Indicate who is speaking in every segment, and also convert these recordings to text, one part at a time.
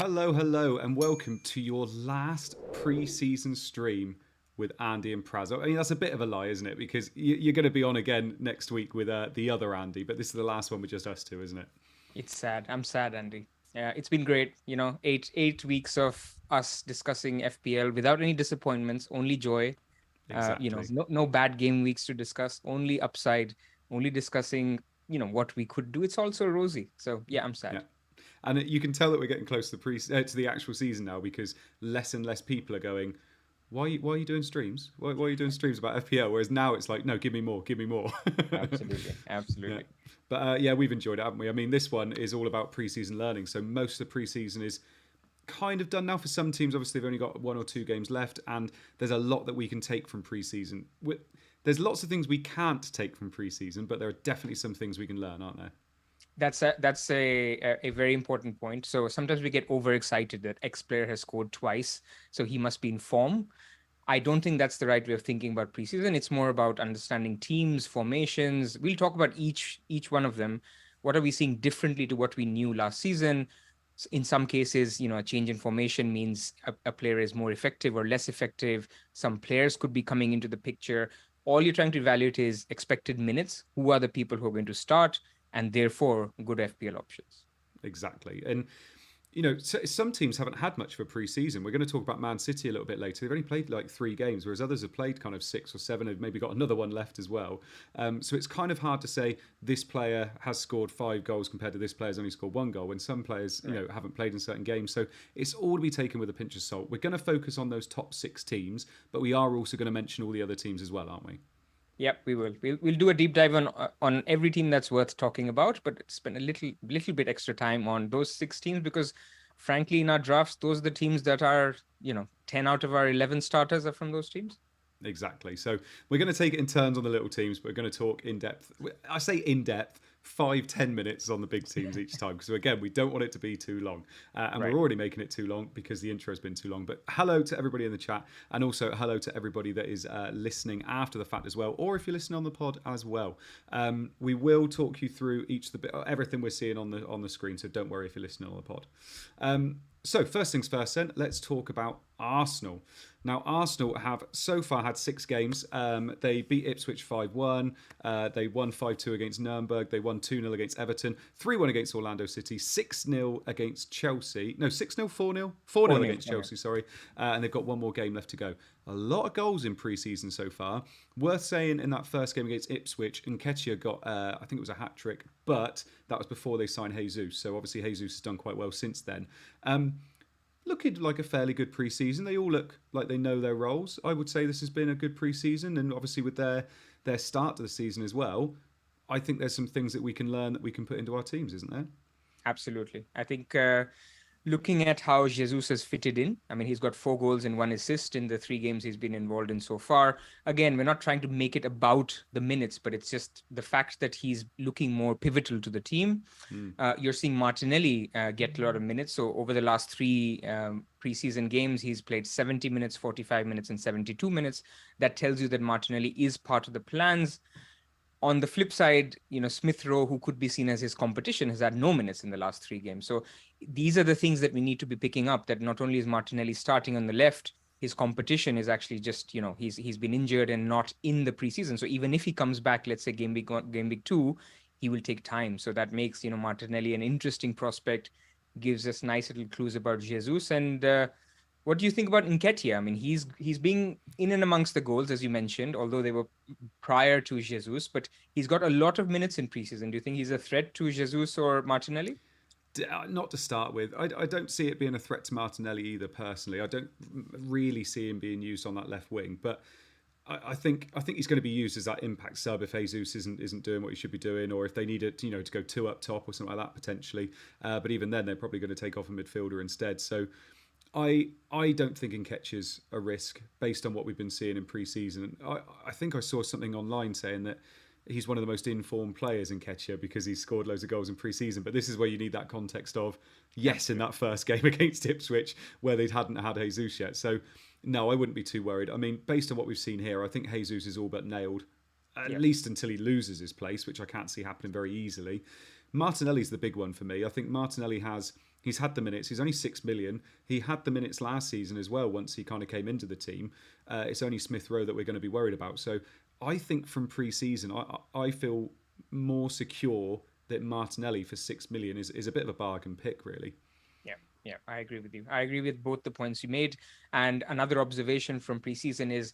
Speaker 1: Hello, and welcome to your last pre-season stream with Andy and Pras. I mean, that's a bit of a lie, isn't it? Because you're going to be on again next week with the other Andy, but this is the last one with just us two, isn't it?
Speaker 2: It's sad. I'm sad, Andy. Yeah, it's been great. Eight weeks of us discussing FPL without any disappointments, only joy.
Speaker 1: Exactly.
Speaker 2: No bad game weeks to discuss, only upside, only discussing, what we could do. It's also rosy. So yeah, I'm
Speaker 1: Yeah.
Speaker 2: sad.
Speaker 1: And you can tell that we're getting close to to the actual season now because less and less people are going. Why are you doing streams? Why are you doing streams about FPL? Whereas now it's like, no, give me more, give me more.
Speaker 2: Absolutely,
Speaker 1: Yeah.
Speaker 2: absolutely.
Speaker 1: But yeah, we've enjoyed it, haven't we? I mean, this one is all about pre-season learning. So most of the pre-season is kind of done now for some teams. Obviously, they've only got one or two games left, and there's a lot that we can take from pre-season. There's lots of things we can't take from pre-season, but there are definitely some things we can learn, aren't there?
Speaker 2: That's a very important point. So sometimes we get overexcited that X player has scored twice, so he must be in form. I don't think that's the right way of thinking about preseason. It's more about understanding teams, formations. We'll talk about each one of them. What are we seeing differently to what we knew last season? In some cases, a change in formation means a player is more effective or less effective. Some players could be coming into the picture. All you're trying to evaluate is expected minutes. Who are the people who are going to start, and therefore good FPL options.
Speaker 1: Exactly. And some teams haven't had much of a pre-season. We're going to talk about Man City a little bit later. They've only played like 3 games, whereas others have played kind of 6 or 7. Have maybe got another one left as well. So it's kind of hard to say this player has scored 5 goals compared to this player's only scored 1 goal. When some players,
Speaker 2: Right.
Speaker 1: haven't played in certain games. So it's all to be taken with a pinch of salt. We're going to focus on those top 6 teams, but we are also going to mention all the other teams as well, aren't we?
Speaker 2: Yep, we will. We'll do a deep dive on every team that's worth talking about, but spend a little bit extra time on those 6 teams because, frankly, in our drafts, those are the teams that are 10 out of our 11 starters are from those teams.
Speaker 1: Exactly. So we're going to take it in turns on the little teams, but we're going to talk in depth. I say in depth, 5-10 minutes on the big teams each time. Because again, we don't want it to be too long. And we're
Speaker 2: Right.
Speaker 1: already making it too long because the intro has been too long. But hello to everybody in the chat. And also hello to everybody that is listening after the fact as well. Or if you're listening on the pod as well. We will talk you through everything we're seeing on the screen. So don't worry if you're listening on the pod. So first things first then, let's talk about Arsenal. Now, Arsenal have so far had 6 games. They beat Ipswich 5-1. They won 5-2 against Nuremberg. They won 2-0 against Everton. 3-1 against Orlando City. 6-0 against Chelsea. No, 6-0, 4-0? 4-0
Speaker 2: 4-0.
Speaker 1: against Chelsea, sorry. And they've got one more game left to go. A lot of goals in pre-season so far. Worth saying in that first game against Ipswich, Nketiah got, I think it was a hat-trick, but that was before they signed Jesus. So obviously Jesus has done quite well since then. Looking like a fairly good pre-season. They all look like they know their roles. I would say this has been a good pre-season, and obviously with their start to the season as well, I think there's some things that we can learn that we can put into our teams, isn't there?
Speaker 2: Absolutely. I think looking at how Jesus has fitted in, I mean, he's got 4 goals and 1 assist in the 3 games he's been involved in so far. Again, we're not trying to make it about the minutes, but it's just the fact that he's looking more pivotal to the team. You're seeing Martinelli get a lot of minutes. So over the last 3 preseason games, he's played 70 minutes, 45 minutes, and 72 minutes. That tells you that Martinelli is part of the plans. On the flip side, Smith Rowe, who could be seen as his competition, has had no minutes in the last 3 games. So these are the things that we need to be picking up. That not only is Martinelli starting on the left, his competition is actually just he's been injured and not in the preseason. So even if he comes back, let's say game week 2, he will take time. So that makes Martinelli an interesting prospect. Gives us nice little clues about Jesus. And what do you think about Nketiah? I mean, he's being in and amongst the goals, as you mentioned, although they were prior to Jesus, but he's got a lot of minutes in preseason. Do you think he's a threat to Jesus or Martinelli?
Speaker 1: Not to start with. I don't see it being a threat to Martinelli either. Personally, I don't really see him being used on that left wing, but. I think he's going to be used as that impact sub if Jesus isn't doing what he should be doing, or if they need it, to go 2 up top or something like that potentially. But even then, they're probably going to take off a midfielder instead. So I don't think Nketiah's a risk based on what we've been seeing in pre-season. I think I saw something online saying that he's one of the most informed players in Nketiah because he's scored loads of goals in pre-season. But this is where you need that context of, yes, in
Speaker 2: Absolutely.
Speaker 1: that first game against Ipswich where they hadn't had Jesus yet. So no, I wouldn't be too worried. I mean, based on what we've seen here, I think Jesus is all but nailed, at
Speaker 2: Yeah.
Speaker 1: least until he loses his place, which I can't see happening very easily. Martinelli's the big one for me. I think Martinelli he's had the minutes. He's only 6 million. He had the minutes last season as well once he kind of came into the team. It's only Smith Rowe that we're going to be worried about. So I think from pre-season, I feel more secure that Martinelli for 6 million is a bit of a bargain pick, really.
Speaker 2: Yeah, I agree with you. I agree with both the points you made. And another observation from preseason is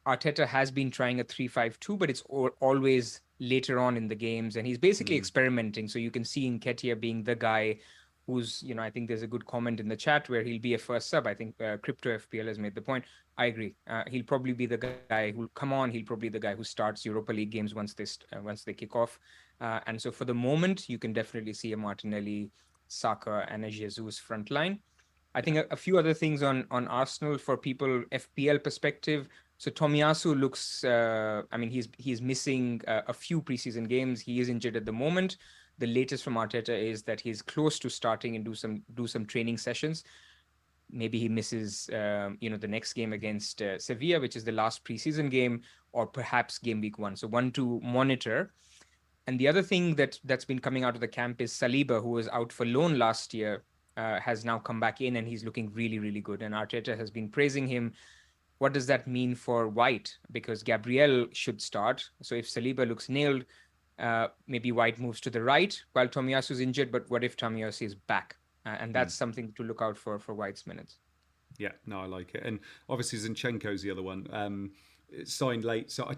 Speaker 2: Arteta has been trying a 3-5-2, but it's always later on in the games. And he's basically experimenting. So you can see Nketiah being the guy who's, I think there's a good comment in the chat where he'll be a first sub. I think Crypto FPL has made the point. I agree. He'll probably be the guy who'll come on. He'll probably be the guy who starts Europa League games once they kick off. And so for the moment, you can definitely see a Martinelli, Saka, and a Jesus front line. I think a few other things on Arsenal for people FPL perspective. So Tomiyasu looks, he's missing a few preseason games. He is injured at the moment. The latest from Arteta is that he's close to starting and do some training sessions. Maybe he misses, the next game against Sevilla, which is the last preseason game, or perhaps game week 1. So one to monitor. And the other thing that's been coming out of the camp is Saliba, who was out for loan last year, has now come back in and he's looking really, really good. And Arteta has been praising him. What does that mean for White? Because Gabriel should start. So if Saliba looks nailed, maybe White moves to the right while Tomiyasu is injured. But what if Tomiyasu is back? And that's something to look out for White's minutes.
Speaker 1: Yeah, no, I like it. And obviously Zinchenko's the other one. Signed late, so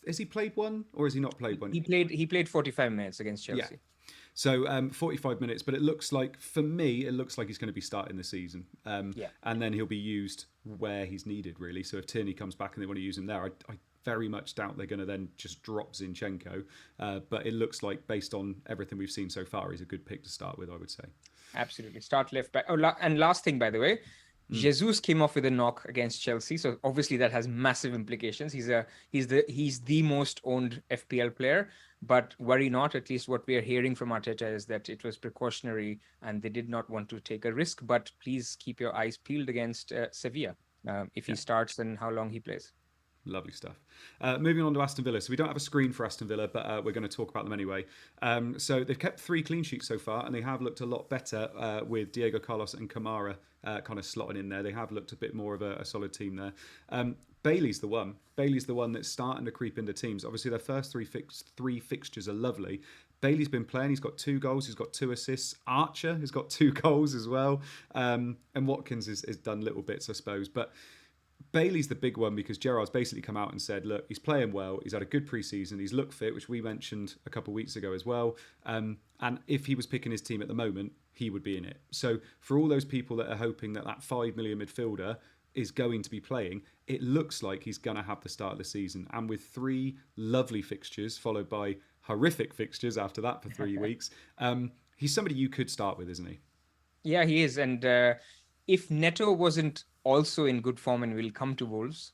Speaker 1: has he played one or has he not played one?
Speaker 2: He played 45 minutes against Chelsea.
Speaker 1: Yeah. So 45 minutes, but for me, it looks like he's going to be starting the season. And then he'll be used where he's needed, really. So if Tierney comes back and they want to use him there, I very much doubt they're going to then just drop Zinchenko. But it looks like, based on everything we've seen so far, he's a good pick to start with, I would say.
Speaker 2: Absolutely. Start left back. And last thing, by the way, Jesus came off with a knock against Chelsea, so obviously that has massive implications. He's the most owned FPL player, but worry not. At least what we are hearing from Arteta is that it was precautionary and they did not want to take a risk. But please keep your eyes peeled against Sevilla if he starts and how long he plays.
Speaker 1: Lovely stuff. Moving on to Aston Villa. So we don't have a screen for Aston Villa, but we're going to talk about them anyway. So they've kept 3 clean sheets so far, and they have looked a lot better with Diego Carlos and Kamara kind of slotting in there. They have looked a bit more of a solid team there. Bailey's the one. Bailey's the one that's starting to creep into teams. Obviously, their first three fixtures are lovely. Bailey's been playing. He's got 2 goals. He's got 2 assists. Archer has got 2 goals as well. And Watkins has done little bits, I suppose. But Bailey's the big one because Gerrard's basically come out and said, look, he's playing well. He's had a good pre-season. He's looked fit, which we mentioned a couple of weeks ago as well. And if he was picking his team at the moment, he would be in it. So for all those people that are hoping that 5 million midfielder is going to be playing, it looks like he's going to have the start of the season. And with 3 lovely fixtures, followed by horrific fixtures after that for 3 weeks, he's somebody you could start with, isn't he?
Speaker 2: Yeah, he is. And if Neto wasn't also in good form and will come to Wolves,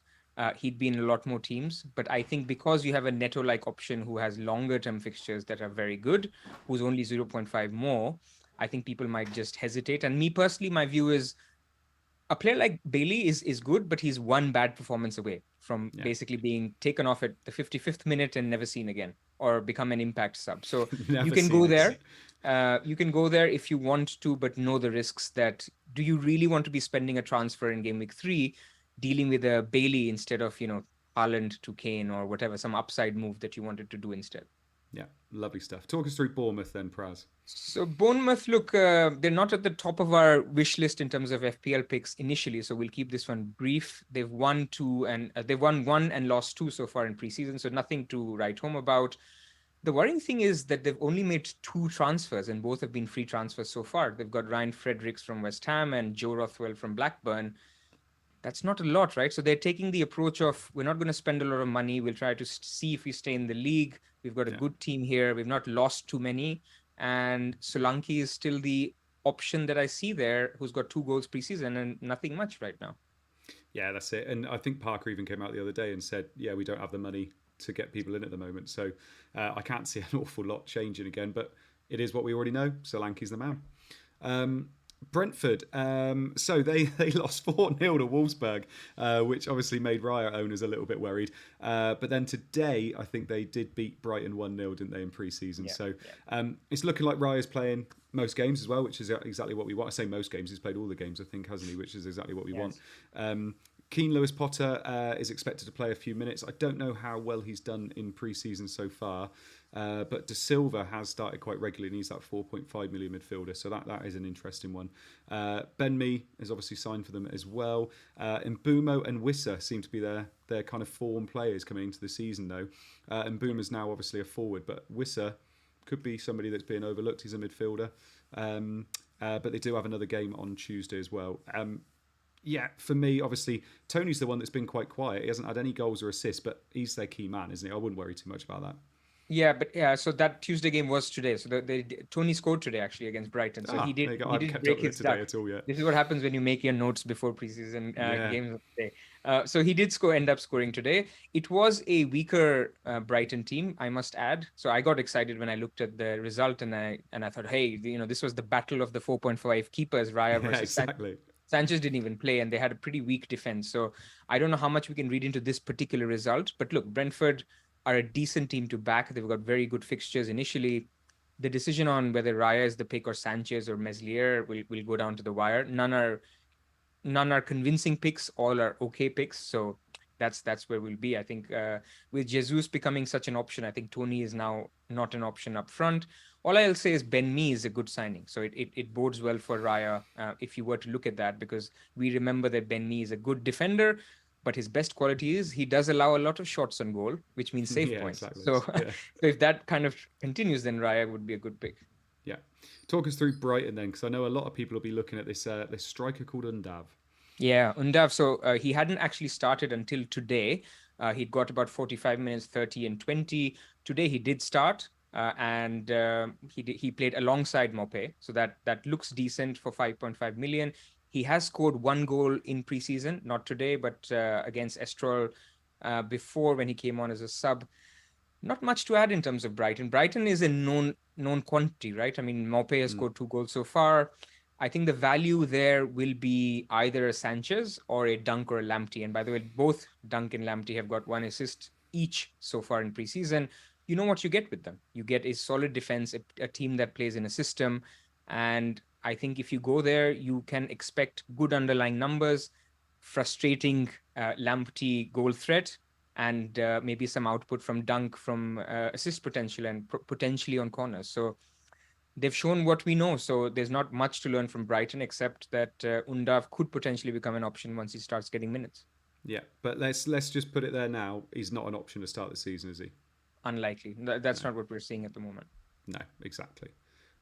Speaker 2: he'd be in a lot more teams. But I think because you have a Neto-like option who has longer-term fixtures that are very good, who's only 0.5 more, I think people might just hesitate. And me personally, my view is a player like Bailey is good, but he's one bad performance away from basically being taken off at the 55th minute and never seen again, or become an impact sub. So you can go there. You can go there if you want to, but know the risks that do you really want to be spending a transfer in game week 3 dealing with a Bailey instead of, Haaland to Kane or whatever, some upside move that you wanted to do instead.
Speaker 1: Yeah, lovely stuff. Talk us through Bournemouth then, Pras.
Speaker 2: So Bournemouth, look, they're not at the top of our wish list in terms of FPL picks initially, so we'll keep this one brief. They've won 1 and lost 2 so far in preseason, so nothing to write home about. The worrying thing is that they've only made 2 transfers, and both have been free transfers so far. They've got Ryan Fredericks from West Ham and Joe Rothwell from Blackburn. That's not a lot, right? So they're taking the approach of, we're not going to spend a lot of money. We'll try to see if we stay in the league. We've got a good team here. We've not lost too many. And Solanke is still the option that I see there, who's got 2 goals preseason and nothing much right now.
Speaker 1: Yeah, that's it. And I think Parker even came out the other day and said, yeah, we don't have the money to get people in at the moment. So I can't see an awful lot changing again, but it is what we already know. Solanke's the man. Brentford. So they lost 4-0 to Wolfsburg, which obviously made Raya owners a little bit worried. But then today, I think they did beat Brighton 1-0, didn't they, in pre-season?
Speaker 2: Yeah,
Speaker 1: So
Speaker 2: yeah.
Speaker 1: it's looking like Raya's playing most games as well, which is exactly what we want. I say most games, he's played all the games, I think, hasn't he? Which is exactly what we want.
Speaker 2: Yes.
Speaker 1: Keane Lewis Potter is expected to play a few minutes. I don't know how well he's done in pre-season so far, but De Silva has started quite regularly, and he's that 4.5 million midfielder, so that is an interesting one. Ben Mee is obviously signed for them as well. Mbumo and Wissa seem to be their kind of form players coming into the season, though. Mbumo's now obviously a forward, but Wissa could be somebody that's being overlooked. He's a midfielder. But they do have another game on Tuesday as well. Yeah, for me, obviously, Tony's the one that's been quite quiet. He hasn't had any goals or assists, but he's their key man, isn't he? I wouldn't worry too much about that.
Speaker 2: Yeah, but yeah, so that Tuesday game was today. So Tony scored today actually against Brighton. So he
Speaker 1: There
Speaker 2: did
Speaker 1: you go. I
Speaker 2: he
Speaker 1: haven't
Speaker 2: did
Speaker 1: kept up
Speaker 2: break
Speaker 1: with it
Speaker 2: his
Speaker 1: today
Speaker 2: duck.
Speaker 1: at all yet.
Speaker 2: This is what happens when you make your notes before preseason
Speaker 1: Yeah.
Speaker 2: games of the day. So he did end up scoring today. It was a weaker Brighton team, I must add. So I got excited when I looked at the result, and I thought, hey, this was the battle of the 4.5 keepers, Raya
Speaker 1: Yeah,
Speaker 2: versus
Speaker 1: exactly.
Speaker 2: Sanchez didn't even play, and they had a pretty weak defense. So I don't know how much we can read into this particular result. But look, Brentford are a decent team to back. They've got very good fixtures initially. The decision on whether Raya is the pick or Sanchez or Meslier will go down to the wire. None are convincing picks. All are okay picks. So that's where we'll be. I think with Jesus becoming such an option, I think Tony is now not an option up front. All I'll say is Ben Mee is a good signing. So it bodes well for Raya if you were to look at that, because we remember that Ben Mee is a good defender, but his best quality is he does allow a lot of shots on goal, which means save
Speaker 1: Yeah,
Speaker 2: points.
Speaker 1: exactly.
Speaker 2: So,
Speaker 1: Yeah.
Speaker 2: so if that kind of continues, then Raya would be a good pick.
Speaker 1: Yeah. Talk us through Brighton then, because I know a lot of people will be looking at this striker called Undav.
Speaker 2: Yeah, Undav. So he hadn't actually started until today. He'd got about 45 minutes, 30 and 20. Today he did start, and he played alongside Mope. So that looks decent for 5.5 million. He has scored one goal in preseason, not today, but against Estoril before when he came on as a sub. Not much to add in terms of Brighton. Brighton is a known quantity, right? I mean, Mope has
Speaker 1: Mm.
Speaker 2: scored 2 goals so far. I think the value there will be either a Sanchez or a Dunk or a Lamptey. And by the way, both Dunk and Lamptey have got 1 assist each so far in preseason. You know what you get with them. You get a solid defense, a team that plays in a system. And I think if you go there, you can expect good underlying numbers, frustrating Lamptey goal threat, and maybe some output from Dunk from assist potential and potentially on corners. So they've shown what we know. So there's not much to learn from Brighton except that Undav could potentially become an option once he starts getting minutes.
Speaker 1: Yeah, but let's just put it there now. He's not an option to start the season, is he?
Speaker 2: Unlikely. That's
Speaker 1: No.
Speaker 2: not what we're seeing at the moment.
Speaker 1: No, exactly.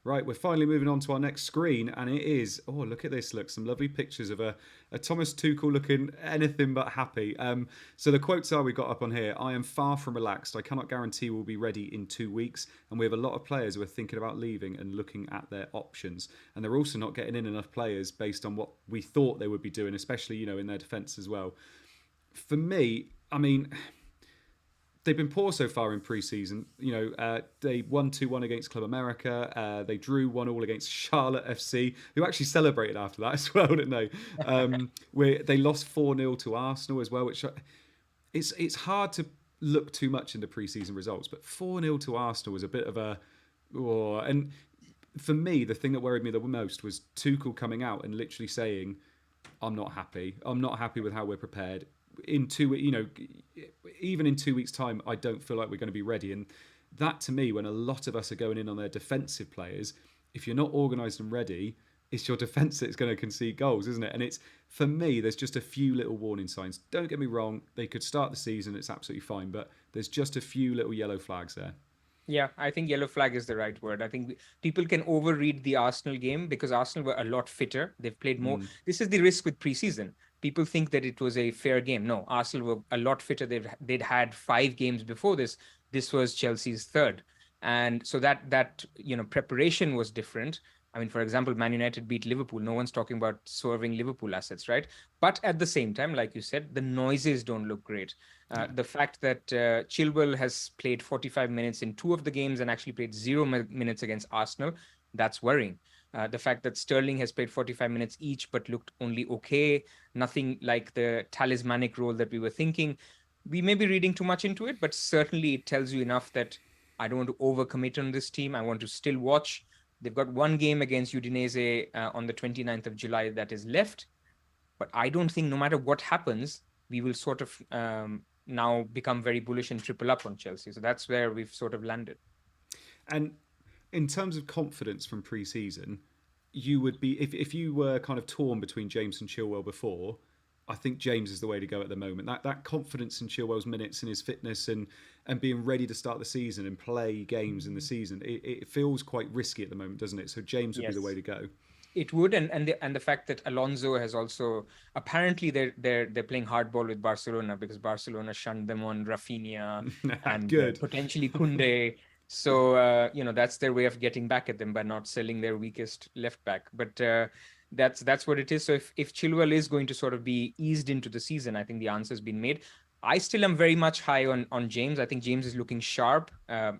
Speaker 1: Right, we're finally moving on to our next screen, and it is, oh, look at this, look, some lovely pictures of a Thomas Tuchel looking anything but happy. So the quotes are we got up on here: I am far from relaxed. I cannot guarantee we'll be ready in 2 weeks, and we have a lot of players who are thinking about leaving and looking at their options. And they're also not getting in enough players based on what we thought they would be doing, especially, in their defence as well. For me, I mean, they've been poor so far in pre-season. They won 2-1 against Club America. They drew 1-1 against Charlotte FC, who actually celebrated after that as well, didn't they? Where they lost 4-0 to Arsenal as well, which it's hard to look too much into pre-season results, but 4-0 to Arsenal was a bit of a... Oh, and for me, the thing that worried me the most was Tuchel coming out and literally saying, I'm not happy. I'm not happy with how we're prepared. Even in 2 weeks' time, I don't feel like we're going to be ready. And that, to me, when a lot of us are going in on their defensive players, if you're not organised and ready, it's your defence that's going to concede goals, isn't it? And it's, for me, there's just a few little warning signs. Don't get me wrong, they could start the season, it's absolutely fine, but there's just a few little yellow flags there.
Speaker 2: Yeah, I think yellow flag is the right word. I think people can overread the Arsenal game because Arsenal were a lot fitter. They've played more. This is the risk with preseason. People think that it was a fair game. No, Arsenal were a lot fitter. They'd had 5 games before this. This was Chelsea's third, and so that preparation was different. I mean, for example, Man United beat Liverpool. No one's talking about swerving Liverpool assets, right? But at the same time, like you said, the noises don't look great. The fact that Chilwell has played 45 minutes in 2 of the games and actually played 0 minutes against Arsenal, that's worrying. The fact that Sterling has played 45 minutes each but looked only okay, nothing like the talismanic role that we were thinking. We may be reading too much into it, but certainly it tells you enough that I don't want to overcommit on this team. I want to still watch. They've got one game against Udinese on the 29th of July that is left. But I don't think no matter what happens, we will sort of now become very bullish and triple up on Chelsea. So that's where we've sort of landed.
Speaker 1: And in terms of confidence from pre-season, you would be if you were kind of torn between James and Chilwell before. I think James is the way to go at the moment. That confidence in Chilwell's minutes and his fitness and being ready to start the season and play games in the season, it feels quite risky at the moment, doesn't it? So James would be the way to go.
Speaker 2: It would, and the fact that Alonso has also apparently they're playing hardball with Barcelona because Barcelona shunned them on Rafinha and potentially Koundé. So that's their way of getting back at them by not selling their weakest left back. But that's what it is. So if Chilwell is going to sort of be eased into the season, I think the answer has been made. I still am very much high on James. I think James is looking sharp,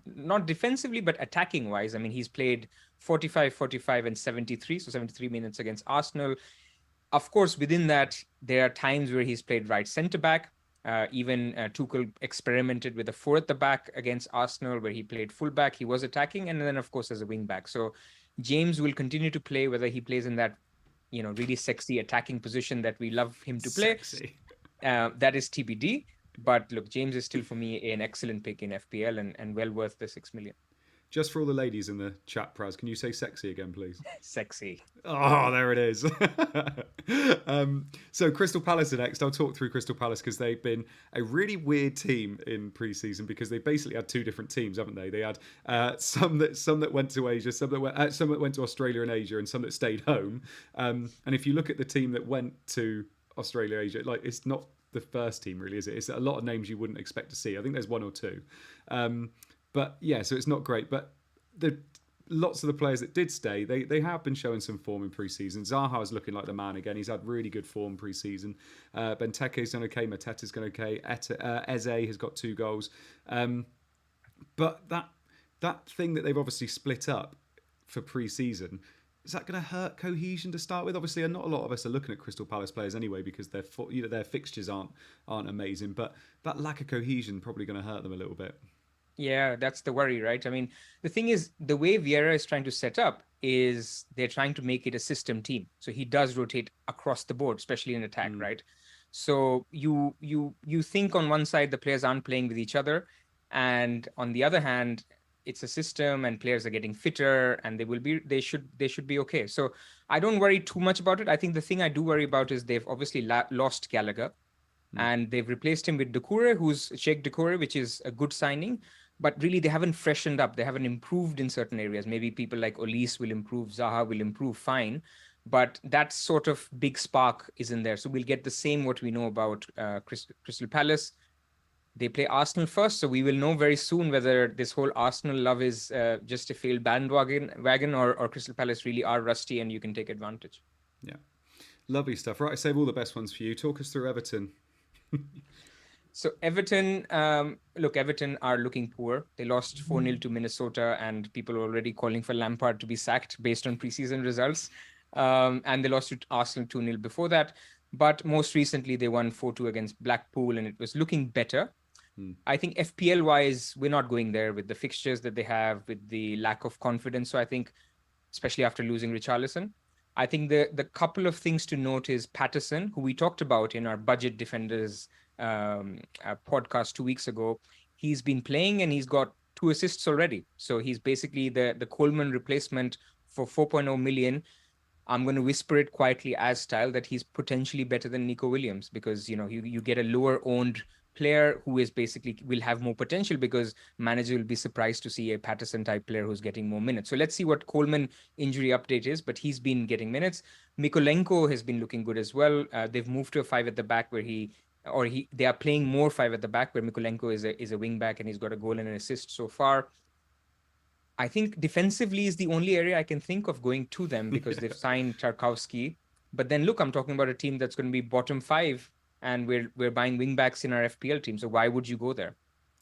Speaker 2: not defensively, but attacking wise. I mean, he's played 45, 45, and 73, so 73 minutes against Arsenal. Of course, within that, there are times where he's played right centre back. Even Tuchel experimented with a 4 at the back against Arsenal, where he played full back. He was attacking, and then of course as a wing back. So James will continue to play, whether he plays in that really sexy attacking position that we love him to play.
Speaker 1: Sexy.
Speaker 2: That is TBD. But look, James is still for me an excellent pick in FPL and well worth the 6 million.
Speaker 1: Just for all the ladies in the chat, Pras, can you say sexy again, please?
Speaker 2: Sexy.
Speaker 1: Oh, there it is. So Crystal Palace are next. I'll talk through Crystal Palace because they've been a really weird team in pre-season because they basically had two different teams, haven't they? They had some that went to Asia, some that went to Australia and Asia, and some that stayed home. And if you look at the team that went to Australia, Asia, like it's not the first team really, is it? It's a lot of names you wouldn't expect to see. I think there's one or two. But yeah, so it's not great. But lots of the players that did stay, they have been showing some form in pre-season. Zaha is looking like the man again. He's had really good form pre-season. Benteke's done okay. Mateta's done okay. Eze has got 2 goals. But that thing that they've obviously split up for pre-season, is that going to hurt cohesion to start with? Obviously, not a lot of us are looking at Crystal Palace players anyway because their fixtures aren't amazing. But that lack of cohesion probably going to hurt them a little bit.
Speaker 2: Yeah, that's the worry, right? I mean, the thing is, the way Vieira is trying to set up is they're trying to make it a system team. So he does rotate across the board, especially in attack, right? So you think on one side the players aren't playing with each other, and on the other hand, it's a system and players are getting fitter and they should be okay. So I don't worry too much about it. I think the thing I do worry about is they've obviously lost Gallagher, and they've replaced him with Doucouré, who's Cheikh Doucouré, which is a good signing. But really, they haven't freshened up. They haven't improved in certain areas. Maybe people like Olise will improve, Zaha will improve, fine. But that sort of big spark isn't there. So we'll get the same what we know about Crystal Palace. They play Arsenal first, so we will know very soon whether this whole Arsenal love is just a failed bandwagon or Crystal Palace really are rusty and you can take advantage.
Speaker 1: Yeah. Lovely stuff. Right, I save all the best ones for you. Talk us through Everton.
Speaker 2: So Everton, Everton are looking poor. They lost 4-0 to Minnesota, and people are already calling for Lampard to be sacked based on preseason results. And they lost to Arsenal 2-0 before that. But most recently, they won 4-2 against Blackpool, and it was looking better. I think FPL-wise, we're not going there with the fixtures that they have, with the lack of confidence. So I think, especially after losing Richarlison, I think the couple of things to note is Patterson, who we talked about in our Budget Defenders podcast 2 weeks ago. He's been playing and he's got 2 assists already. So he's basically the Coleman replacement for 4.0 million. I'm going to whisper it quietly as style that he's potentially better than Nico Williams because, you get a lower owned player who is basically will have more potential because manager will be surprised to see a Patterson type player who's getting more minutes. So let's see what Coleman injury update is, but he's been getting minutes. Mykolenko has been looking good as well. They've moved to a 5 at the back where they are playing more 5 at the back where Mykolenko is a wing back and he's got a goal and an assist so far. I think defensively is the only area I can think of going to them because they've signed Tarkowski. But then look, I'm talking about a team that's going to be bottom 5 and we're buying wing backs in our FPL team. So why would you go there?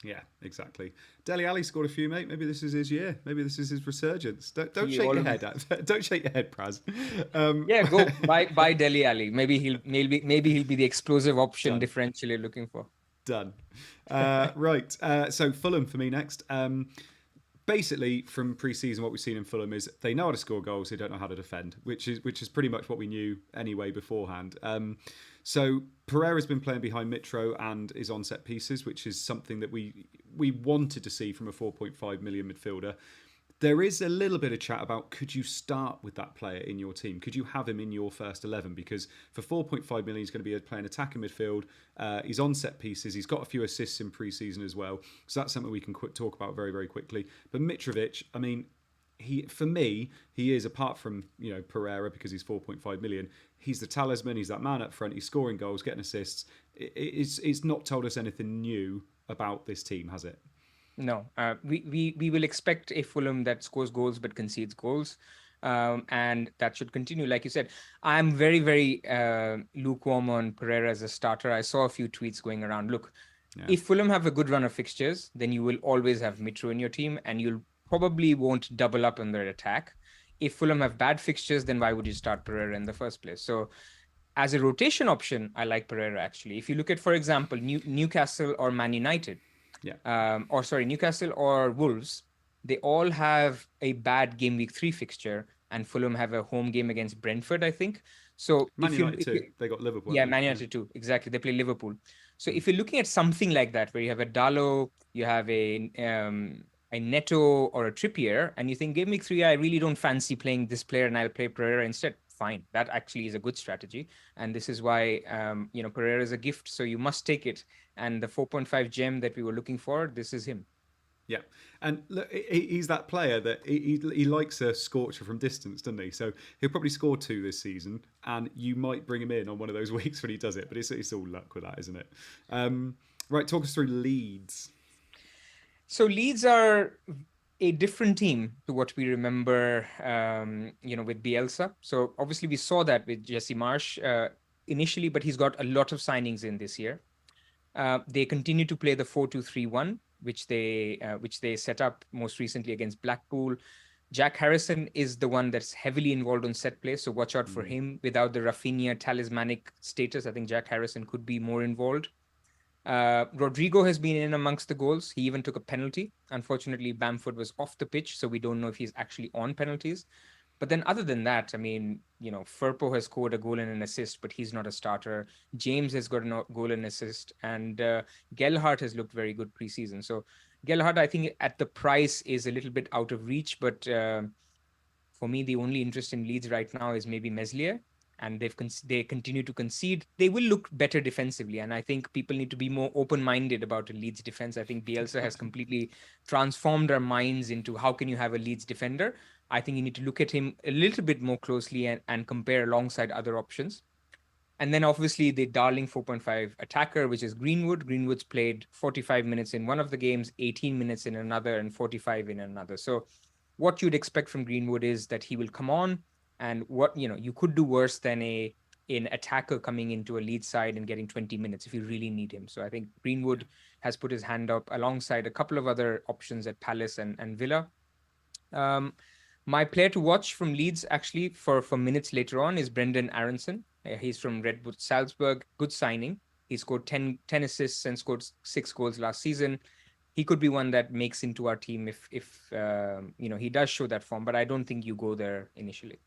Speaker 1: Yeah, exactly. Dele Alli scored a few, mate. Maybe this is his year. Maybe this is his resurgence. Don't
Speaker 2: He
Speaker 1: shake your
Speaker 2: always,
Speaker 1: head. Don't shake your head, Praz.
Speaker 2: yeah, go buy Deli Ali. Maybe he'll be the explosive option
Speaker 1: Done.
Speaker 2: differential you're looking for.
Speaker 1: Done. Right. So Fulham for me next. Basically, from pre-season, what we've seen in Fulham is they know how to score goals, they don't know how to defend, which is pretty much what we knew anyway beforehand. So Pereira's been playing behind Mitro and is on set pieces, which is something that we wanted to see from a 4.5 million midfielder. There is a little bit of chat about could you start with that player in your team? Could you have him in your first 11? Because for 4.5 million, he's going to be playing attacking midfield. He's on set pieces. He's got a few assists in pre-season as well. So that's something we can talk about very, very quickly. But Mitrovic, I mean, for me, he is, apart from Pereira, because he's 4.5 million, he's the talisman. He's that man up front. He's scoring goals, getting assists. It's not told us anything new about this team, has it?
Speaker 2: No, we will expect a Fulham that scores goals but concedes goals, and that should continue. Like you said, I'm very, very lukewarm on Pereira as a starter. I saw a few tweets going around. Look, if Fulham have a good run of fixtures, then you will always have Mitro in your team, and you'll probably won't double up on their attack. If Fulham have bad fixtures, then why would you start Pereira in the first place? So, as a rotation option, I like Pereira actually. If you look at, for example, Newcastle or Man United. Or sorry, Newcastle or Wolves, they all have a bad game week 3 fixture, and Fulham have a home game against Brentford, I think. So
Speaker 1: Man United too. They got Liverpool.
Speaker 2: Yeah, Man United too. Exactly. They play Liverpool. So if you're looking at something like that, where you have a Dalot, you have a Neto or a Trippier, and you think game week 3, I really don't fancy playing this player, and I'll play Pereira instead. Fine, that actually is a good strategy, and this is why Pereira is a gift, so you must take it. And the 4.5 gem that we were looking for, this is him.
Speaker 1: Yeah, and look, he's that player that he likes a scorcher from distance, doesn't he? So he'll probably score 2 this season, and you might bring him in on one of those weeks when he does it. But it's all luck with that, isn't it? Right, talk us through Leeds.
Speaker 2: So Leeds are a different team to what we remember, with Bielsa. So obviously we saw that with Jesse Marsch initially, but he's got a lot of signings in this year. They continue to play the 4-2-3-1, which they set up most recently against Blackpool. Jack Harrison is the one that's heavily involved on set play, so watch out for him. Without the Rafinha talismanic status, I think Jack Harrison could be more involved. Rodrigo has been in amongst the goals. He even took a penalty. Unfortunately, Bamford was off the pitch, so we don't know if he's actually on penalties. But then other than that, I mean, Firpo has scored a goal and an assist, but he's not a starter. James has got a goal and assist, and Gelhardt has looked very good preseason. So Gelhardt, I think at the price is a little bit out of reach, but for me, the only interest in Leeds right now is maybe Meslier, and they continue to concede. They will look better defensively, and I think people need to be more open-minded about a Leeds defense. I think Bielsa has completely transformed our minds into how can you have a Leeds defender. I think you need to look at him a little bit more closely and compare alongside other options. And then obviously the darling 4.5 attacker, which is Greenwood. Greenwood's played 45 minutes in one of the games, 18 minutes in another, and 45 in another. So what you'd expect from Greenwood is that he will come on, and what you could do worse than an attacker coming into a lead side and getting 20 minutes if you really need him. So I think Greenwood has put his hand up alongside a couple of other options at Palace and Villa. My player to watch from Leeds, actually, for minutes later on, is Brendan Aronson. He's from Red Bull Salzburg. Good signing. He scored 10 assists and scored 6 goals last season. He could be one that makes into our team if he does show that form. But I don't think you go there initially.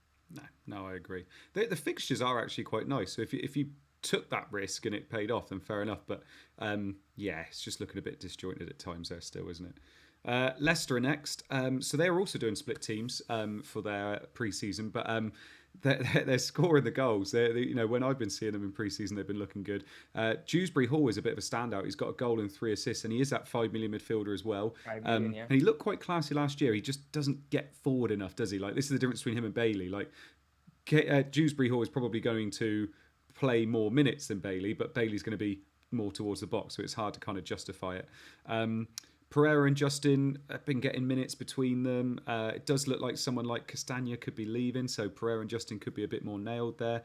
Speaker 1: No, I agree. The fixtures are actually quite nice. So if you took that risk and it paid off, then fair enough. But it's just looking a bit disjointed at times there still, isn't it? Leicester are next. So they're also doing split teams for their pre-season, but they're scoring the goals. When I've been seeing them in pre-season, they've been looking good. Dewsbury Hall is a bit of a standout. He's got a goal and 3 assists, and he is that 5 million midfielder as well.
Speaker 2: 5 million, yeah.
Speaker 1: And he looked quite classy last year. He just doesn't get forward enough, does he? Like, this is the difference between him and Bailey. Like, Dewsbury Hall is probably going to play more minutes than Bailey, but Bailey's going to be more towards the box, so it's hard to kind of justify it. Pereira and Justin have been getting minutes between them. It does look like someone like Castagna could be leaving, so Pereira and Justin could be a bit more nailed there.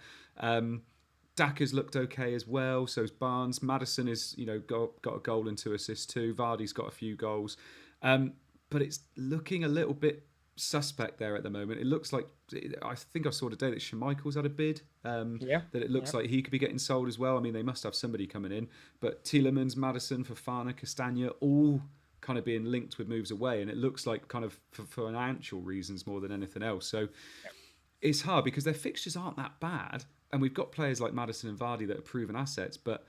Speaker 1: Daka's looked okay as well. So's Barnes. Maddison is, got a goal and 2 assists too. Vardy's got a few goals. But it's looking a little bit suspect there at the moment. It looks like, I think I saw today that Schmeichel's had a bid.
Speaker 2: Yeah.
Speaker 1: That it looks
Speaker 2: Yeah.
Speaker 1: like he could be getting sold as well. I mean, they must have somebody coming in. But Tielemans, Maddison, Fofana, Castagna, all kind of being linked with moves away. And it looks like kind of for financial reasons more than anything else. So it's hard because their fixtures aren't that bad. And we've got players like Maddison and Vardy that are proven assets. But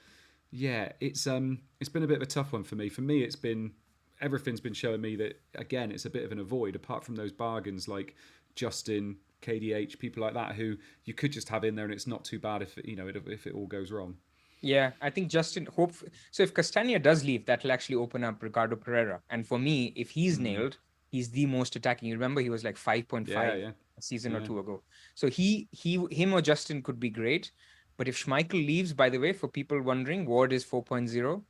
Speaker 1: yeah, it's been a bit of a tough one for me. For me, it's been everything's been showing me that again it's a bit of an avoid apart from those bargains like Justin, KDH, people like that who you could just have in there and it's not too bad if if it all goes wrong.
Speaker 2: Yeah, I think Justin hope so. If Castagna does leave, that will actually open up Ricardo Pereira. And for me, if he's nailed, he's the most attacking. You remember he was like 5.5
Speaker 1: Yeah,
Speaker 2: a season or
Speaker 1: yeah,
Speaker 2: two ago. So him or Justin could be great. But if Schmeichel leaves, by the way, for people wondering, Ward is 4.0.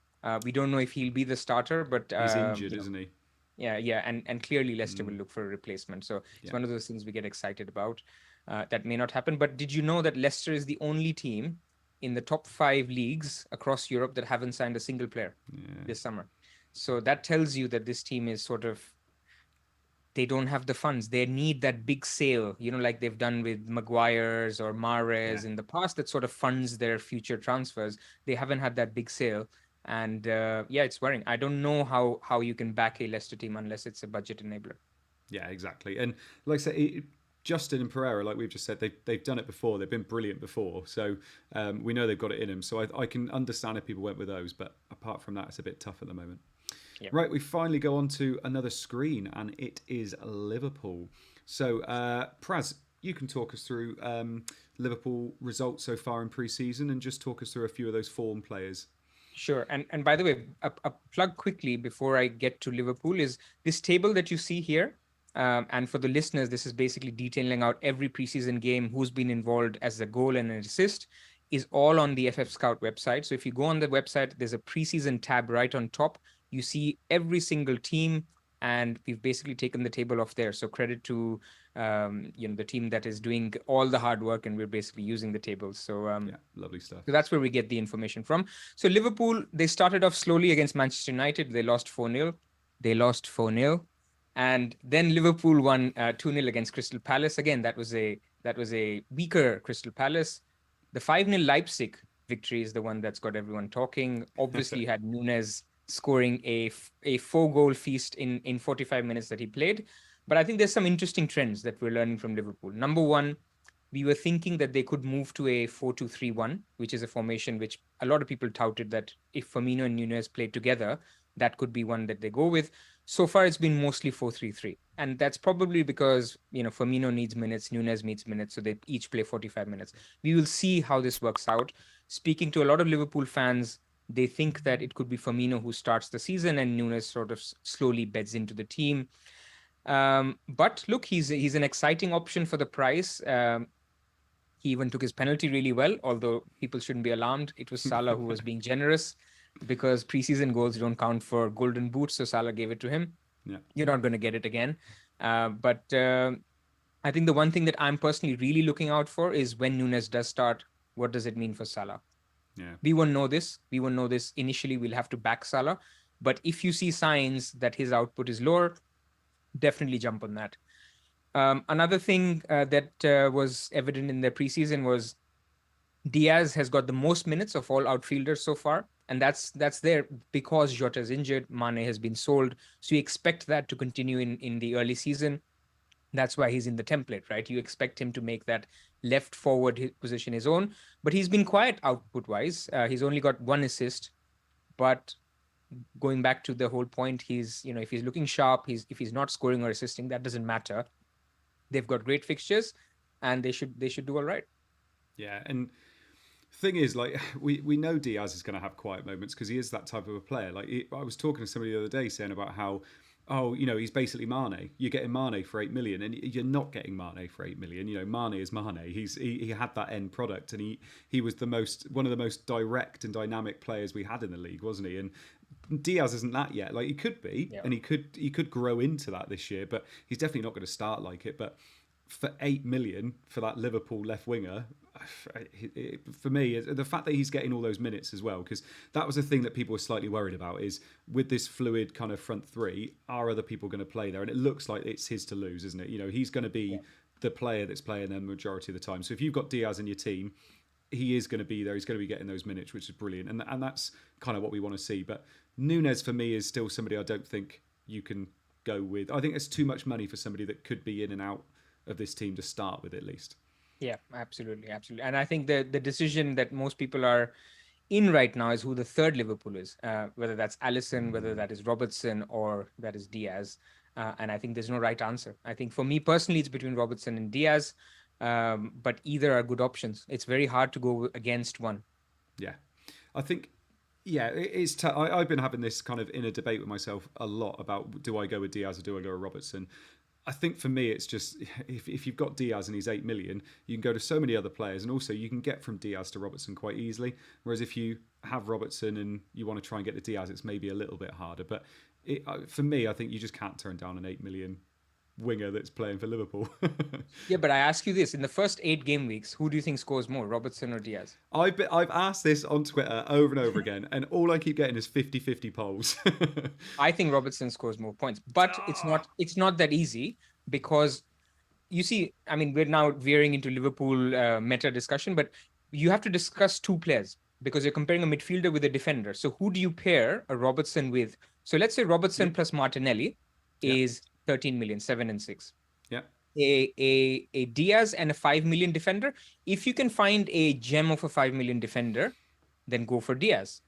Speaker 2: We don't know if he'll be the starter, but
Speaker 1: he's injured, isn't he?
Speaker 2: yeah, and clearly Leicester will look for a replacement. So it's one of those things we get excited about. That may not happen. But did you know that Leicester is the only team in the top 5 leagues across Europe that haven't signed a single player this summer? So that tells you that this team is sort of, they don't have the funds. They need that big sale, like they've done with Maguire's or Mahrez in the past, that sort of funds their future transfers. They haven't had that big sale. And it's worrying. I don't know how you can back a Leicester team unless it's a budget enabler.
Speaker 1: Yeah, exactly. And like I said, Justin and Pereira, like we've just said, they've done it before. They've been brilliant before. So we know they've got it in them. So I can understand if people went with those. But apart from that, it's a bit tough at the moment.
Speaker 2: Yeah.
Speaker 1: Right, we finally go on to another screen, and it is Liverpool. So, Pras, you can talk us through Liverpool results so far in pre-season and just talk us through a few of those form players.
Speaker 2: Sure. And by the way, a plug quickly before I get to Liverpool is this table that you see here. And for the listeners, this is basically detailing out every preseason game, who's been involved as a goal and an assist, is all on the FF Scout website. So if you go on the website, there's a preseason tab right on top. You see every single team, and we've basically taken the table off there. So credit to the team that is doing all the hard work, and we're basically using the tables. So
Speaker 1: lovely stuff.
Speaker 2: So that's where we get the information from. So Liverpool, they started off slowly against Manchester United. They lost 4-0. And then Liverpool won 2-0 against Crystal Palace. Again, that was a weaker Crystal Palace. The 5-0 Leipzig victory is the one that's got everyone talking. Obviously, you had Nunes scoring a 4-goal feast in 45 minutes that he played. But I think there's some interesting trends that we're learning from Liverpool. Number one, we were thinking that they could move to a 4-2-3-1, which is a formation which a lot of people touted that if Firmino and Nunes played together, that could be one that they go with. So far, it's been mostly 4-3-3. And that's probably because, Firmino needs minutes, Nunes needs minutes, so they each play 45 minutes. We will see how this works out. Speaking to a lot of Liverpool fans, they think that it could be Firmino who starts the season and Nunes sort of slowly beds into the team. But look, he's an exciting option for the price. He even took his penalty really well, although people shouldn't be alarmed. It was Salah who was being generous because preseason goals don't count for golden boots, so Salah gave it to him.
Speaker 1: Yeah.
Speaker 2: You're not going to get it again. But I think the one thing that I'm personally really looking out for is when Nunes does start, what does it mean for Salah?
Speaker 1: Yeah.
Speaker 2: We won't know this. Initially. We'll have to back Salah. But if you see signs that his output is lower, definitely jump on that. Another thing that was evident in the preseason was Diaz has got the most minutes of all outfielders so far. And that's there because Jota is injured. Mane has been sold. So you expect that to continue in the early season. That's why he's in the template, right? You expect him to make that left forward position his own. But he's been quiet output-wise. He's only got 1 assist. But going back to the whole point, if he's looking sharp, if he's not scoring or assisting, that doesn't matter. They've got great fixtures, and they should do all right.
Speaker 1: Yeah, and thing is, like we know Diaz is going to have quiet moments because he is that type of a player. Like I was talking to somebody the other day saying about how, he's basically Mane. You're getting Mane for 8 million, and you're not getting Mane for 8 million. Mane is Mane. He had that end product, and he was one of the most direct and dynamic players we had in the league, wasn't he? And Diaz isn't that yet. Like he could be, and he could grow into that this year, but he's definitely not going to start like it. But for 8 million for that Liverpool left winger, for me, the fact that he's getting all those minutes as well, because that was the thing that people were slightly worried about, is with this fluid kind of front three, are other people going to play there? And it looks like it's his to lose, isn't it? He's going to be the player that's playing there the majority of the time. So if you've got Diaz in your team, he is going to be there. He's going to be getting those minutes, which is brilliant. And that's kind of what we want to see. But Nunes, for me, is still somebody I don't think you can go with. I think it's too much money for somebody that could be in and out of this team to start with, at least.
Speaker 2: Yeah, absolutely. And I think the decision that most people are in right now is who the third Liverpool is, whether that's Alisson, whether that is Robertson, or that is Diaz. And I think there's no right answer. I think for me personally, it's between Robertson and Diaz, but either are good options. It's very hard to go against one.
Speaker 1: Yeah, I think. Yeah, it's. I've been having this kind of inner debate with myself a lot about, do I go with Diaz or do I go with Robertson? I think for me, it's just, if you've got Diaz and he's 8 million, you can go to so many other players, and also you can get from Diaz to Robertson quite easily. Whereas if you have Robertson and you want to try and get to Diaz, it's maybe a little bit harder. But for me, I think you just can't turn down an 8 million winger that's playing for Liverpool.
Speaker 2: Yeah, but I ask you this: in the first 8 game weeks, who do you think scores more, Robertson or Diaz?
Speaker 1: I've asked this on Twitter over and over again, and all I keep getting is 50-50 polls.
Speaker 2: I think Robertson scores more points, but it's not that easy, because you see, I mean, we're now veering into Liverpool meta discussion, but you have to discuss 2 players because you're comparing a midfielder with a defender. So who do you pair a Robertson with? So let's say Robertson plus Martinelli is 13 million, 7 and 6.
Speaker 1: Yeah.
Speaker 2: A Diaz and a 5 million defender. If you can find a gem of a 5 million defender, then go for Diaz.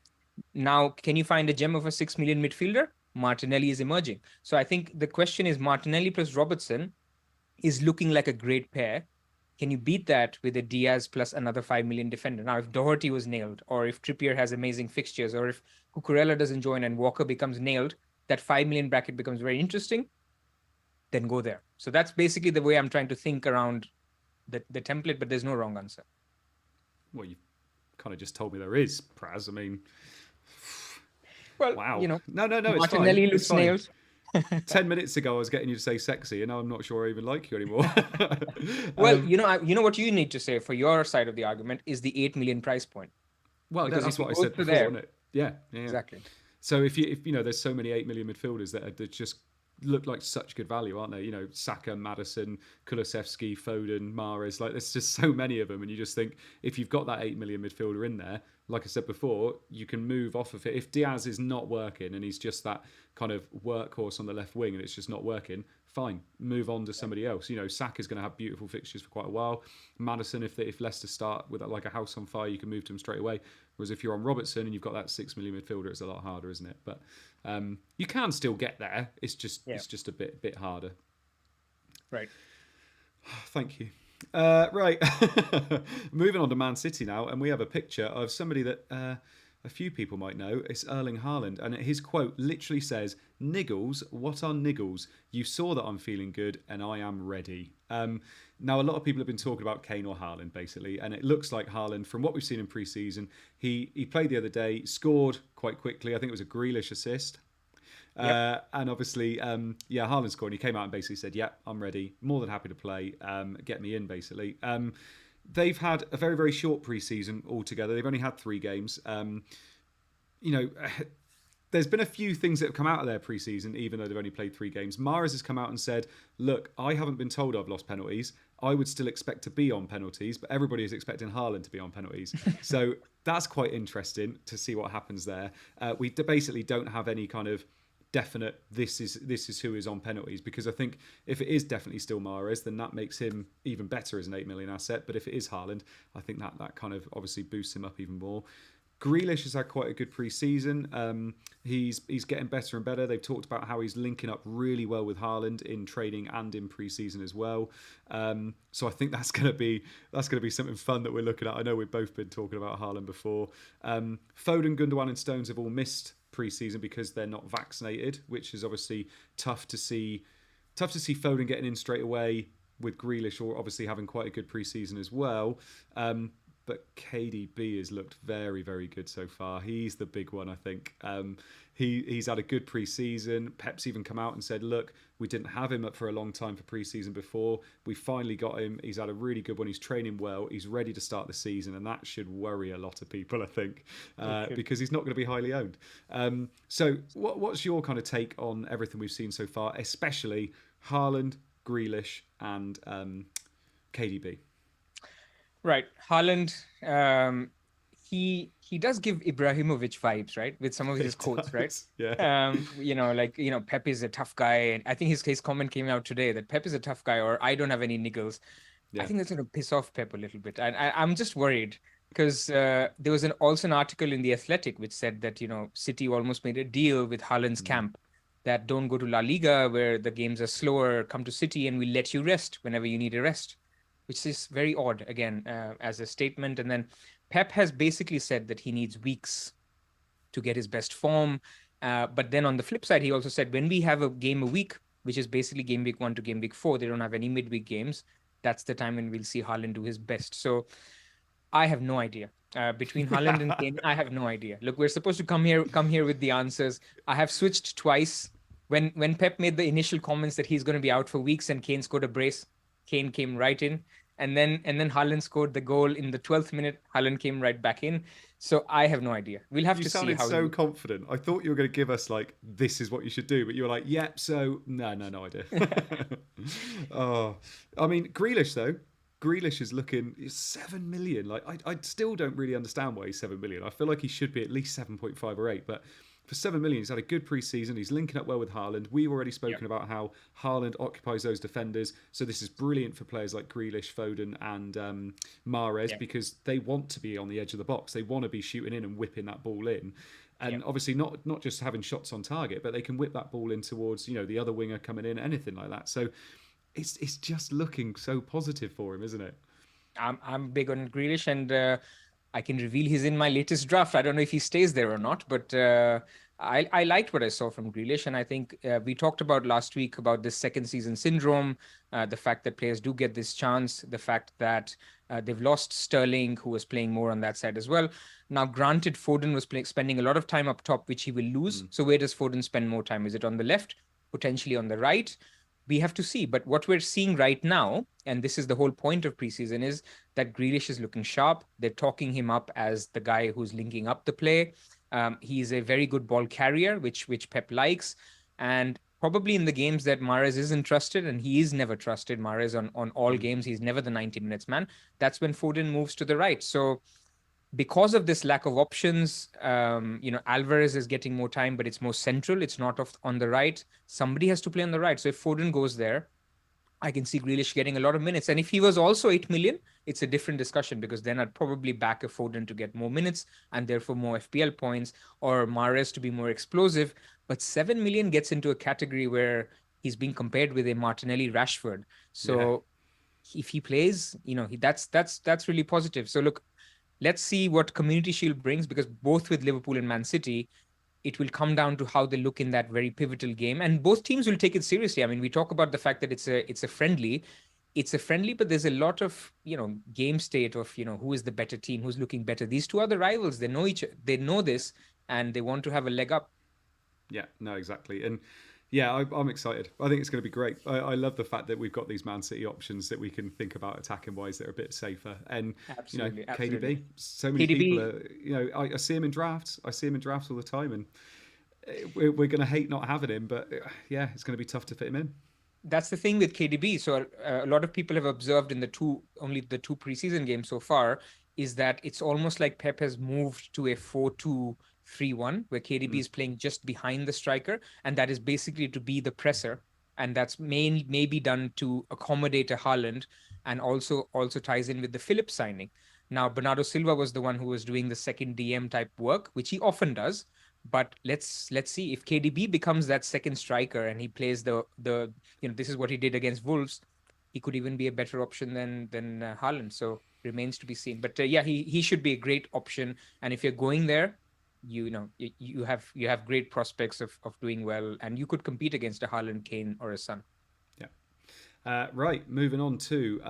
Speaker 2: Now, can you find a gem of a 6 million midfielder? Martinelli is emerging. So I think the question is, Martinelli plus Robertson is looking like a great pair. Can you beat that with a Diaz plus another 5 million defender? Now, if Doherty was nailed, or if Trippier has amazing fixtures, or if Cucurella doesn't join and Walker becomes nailed, that 5 million bracket becomes very interesting. Then go there. So that's basically the way I'm trying to think around the template, but there's no wrong answer.
Speaker 1: Well, you kind of just told me there is, Pras. I mean,
Speaker 2: well,
Speaker 1: wow.
Speaker 2: No,
Speaker 1: it's
Speaker 2: Martinelli
Speaker 1: fine.
Speaker 2: looks nailed.
Speaker 1: 10 minutes ago, I was getting you to say sexy, and now I'm not sure I even like you anymore.
Speaker 2: Well, you know what you need to say for your side of the argument is the 8 million price point.
Speaker 1: Well, that's what I said before, isn't it? Yeah,
Speaker 2: exactly.
Speaker 1: So if there's so many 8 million midfielders that just look like such good value, aren't they? Saka, Maddison, Kulusevski, Foden, Mahrez. Like, there's just so many of them, and you just think, if you've got that 8 million midfielder in there, like I said before, you can move off of it. If Diaz is not working and he's just that kind of workhorse on the left wing and it's just not working, fine, move on to somebody else. Saka's going to have beautiful fixtures for quite a while. Maddison, if Leicester start with like a house on fire, you can move to him straight away. Whereas if you're on Robertson and you've got that 6 million midfielder, it's a lot harder, isn't it? But you can still get there. It's just a bit harder.
Speaker 2: Right.
Speaker 1: Thank you. Right. Moving on to Man City now, and we have a picture of somebody that a few people might know. It's Erling Haaland, and his quote literally says, "Niggles, what are niggles? You saw that I'm feeling good, and I am ready." Now, a lot of people have been talking about Kane or Haaland, basically, and it looks like Haaland, from what we've seen in pre-season, he played the other day, scored quite quickly. I think it was a Grealish assist. Yep. And obviously, Haaland scored. And he came out and basically said, "Yeah, I'm ready. More than happy to play. Get me in." Basically, they've had a very, very short pre-season altogether. They've only had 3 games. There's been a few things that have come out of their pre-season, even though they've only played 3 games. Mahrez has come out and said, "Look, I haven't been told I've lost penalties. I would still expect to be on penalties, but everybody is expecting Haaland to be on penalties." So that's quite interesting to see what happens there. We basically don't have any kind of definite this is who is on penalties, because I think if it is definitely still Mahrez, then that makes him even better as an 8 million asset. But if it is Haaland, I think that kind of obviously boosts him up even more. Grealish has had quite a good pre-season. He's getting better and better. They've talked about how he's linking up really well with Haaland in training and in pre-season as well. So I think that's going to be something fun that we're looking at. I know we've both been talking about Haaland before. Foden, Gundogan, and Stones have all missed pre-season because they're not vaccinated, which is obviously tough to see. Tough to see Foden getting in straight away with Grealish, or obviously having quite a good pre-season as well. but KDB has looked very, very good so far. He's the big one, I think. He's had a good pre-season. Pep's even come out and said, look, we didn't have him up for a long time for pre-season before. We finally got him. He's had a really good one. He's training well. He's ready to start the season, and that should worry a lot of people, I think, because he's not going to be highly owned. So what's your kind of take on everything we've seen so far, especially Haaland, Grealish, and KDB?
Speaker 2: Right. Haaland, he does give Ibrahimovic vibes, right? With some of his quotes, right?
Speaker 1: Yeah.
Speaker 2: Pep is a tough guy. And I think his comment came out today that Pep is a tough guy, or I don't have any niggles.
Speaker 1: Yeah.
Speaker 2: I think that's going to piss off Pep a little bit. And I'm just worried because there was also an article in The Athletic which said that, City almost made a deal with Haaland's camp that don't go to La Liga where the games are slower, come to City and we'll let you rest whenever you need a rest, which is very odd, again, as a statement. And then Pep has basically said that he needs weeks to get his best form. But then on the flip side, he also said when we have a game a week, which is basically game week 1 to game week 4, they don't have any midweek games. That's the time when we'll see Haaland do his best. So I have no idea. Between Haaland and Kane, I have no idea. Look, we're supposed to come here with the answers. I have switched twice. When Pep made the initial comments that he's going to be out for weeks and Kane scored a brace, Kane came right in. And then Haaland scored the goal in the 12th minute. Haaland came right back in. So I have no idea. We'll have to see how.
Speaker 1: You sounded so confident. I thought you were going to give us like, this is what you should do, but you were like, yep. So no idea. I mean, Grealish though. Grealish is looking 7 million. Like I still don't really understand why he's 7 million. I feel like he should be at least 7.5 or 8, but for 7 million, he's had a good pre-season. He's linking up well with Haaland. We've already spoken about how Haaland occupies those defenders. So this is brilliant for players like Grealish, Foden, and Mahrez because they want to be on the edge of the box. They want to be shooting in and whipping that ball in. And obviously not just having shots on target, but they can whip that ball in towards the other winger coming in, anything like that. So it's just looking so positive for him, isn't it?
Speaker 2: I'm big on Grealish, and I can reveal he's in my latest draft. I don't know if he stays there or not, but I liked what I saw from Grealish. And I think we talked about last week about this second season syndrome, the fact that players do get this chance, the fact that they've lost Sterling, who was playing more on that side as well. Now, granted, Foden was spending a lot of time up top, which he will lose. So where does Foden spend more time? Is it on the left, potentially on the right? We have to see. But what we're seeing right now, and this is the whole point of preseason, is that Grealish is looking sharp. They're talking him up as the guy who's linking up the play. He's a very good ball carrier, which Pep likes. And probably in the games that Mahrez isn't trusted, and he is never trusted, Mahrez on all games, he's never the 90 minutes man. That's when Foden moves to the right. So because of this lack of options, Alvarez is getting more time, but it's more central. It's not on the right. Somebody has to play on the right. So if Foden goes there, I can see Grealish getting a lot of minutes. And if he was also 8 million, it's a different discussion because then I'd probably back a Foden to get more minutes and therefore more FPL points, or Mahrez to be more explosive. But 7 million gets into a category where he's being compared with a Martinelli Rashford. So if he plays, that's really positive. So look, let's see what Community Shield brings, because both with Liverpool and Man City, it will come down to how they look in that very pivotal game. And both teams will take it seriously. I mean, we talk about the fact that it's a friendly. It's a friendly, but there's a lot of, game state of, who is the better team, who's looking better. These two are the rivals. They know this, and they want to have a leg up.
Speaker 1: Yeah, no, exactly. And yeah, I'm excited. I think it's going to be great. I love the fact that we've got these Man City options that we can think about attacking wise that are a bit safer. And
Speaker 2: absolutely.
Speaker 1: KDB, so many people are, I see him in drafts. I see him in drafts all the time, and we're going to hate not having him. But yeah, it's going to be tough to fit him in.
Speaker 2: That's the thing with KDB. So a lot of people have observed in only the two preseason games so far is that it's almost like Pep has moved to a 4-2-3-1, where KDB is playing just behind the striker, and that is basically to be the presser, and that's maybe done to accommodate a Haaland, and also ties in with the Phillips signing. Now, Bernardo Silva was the one who was doing the second DM type work, which he often does. But let's see if KDB becomes that second striker and he plays the this is what he did against Wolves. He could even be a better option than Haaland. So remains to be seen. But he should be a great option. And if you're going there, you have great prospects of doing well, and you could compete against a Haaland, Kane, or a Son.
Speaker 1: Right, moving on to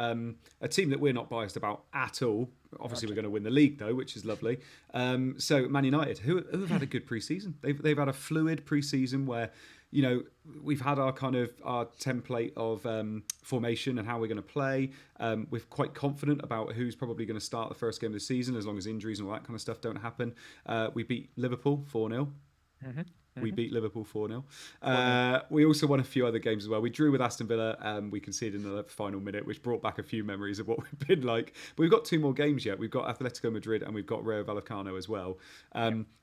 Speaker 1: a team that we're not biased about at all. Obviously, we're going to win the league though, which is lovely. So, Man United, who have had a good pre-season. They've had a fluid pre-season where, you know, we've had our kind of our template of formation and how we're going to play. We're quite confident about who's probably going to start the first game of the season, as long as injuries and all that kind of stuff don't happen. We beat Liverpool 4-0. We beat Liverpool 4-0. We also won a few other games as well. We drew with Aston Villa. We conceded in the final minute, which brought back a few memories of what we've been like. But we've got 2 more games yet. We've got Atletico Madrid and we've got Rayo Vallecano as well.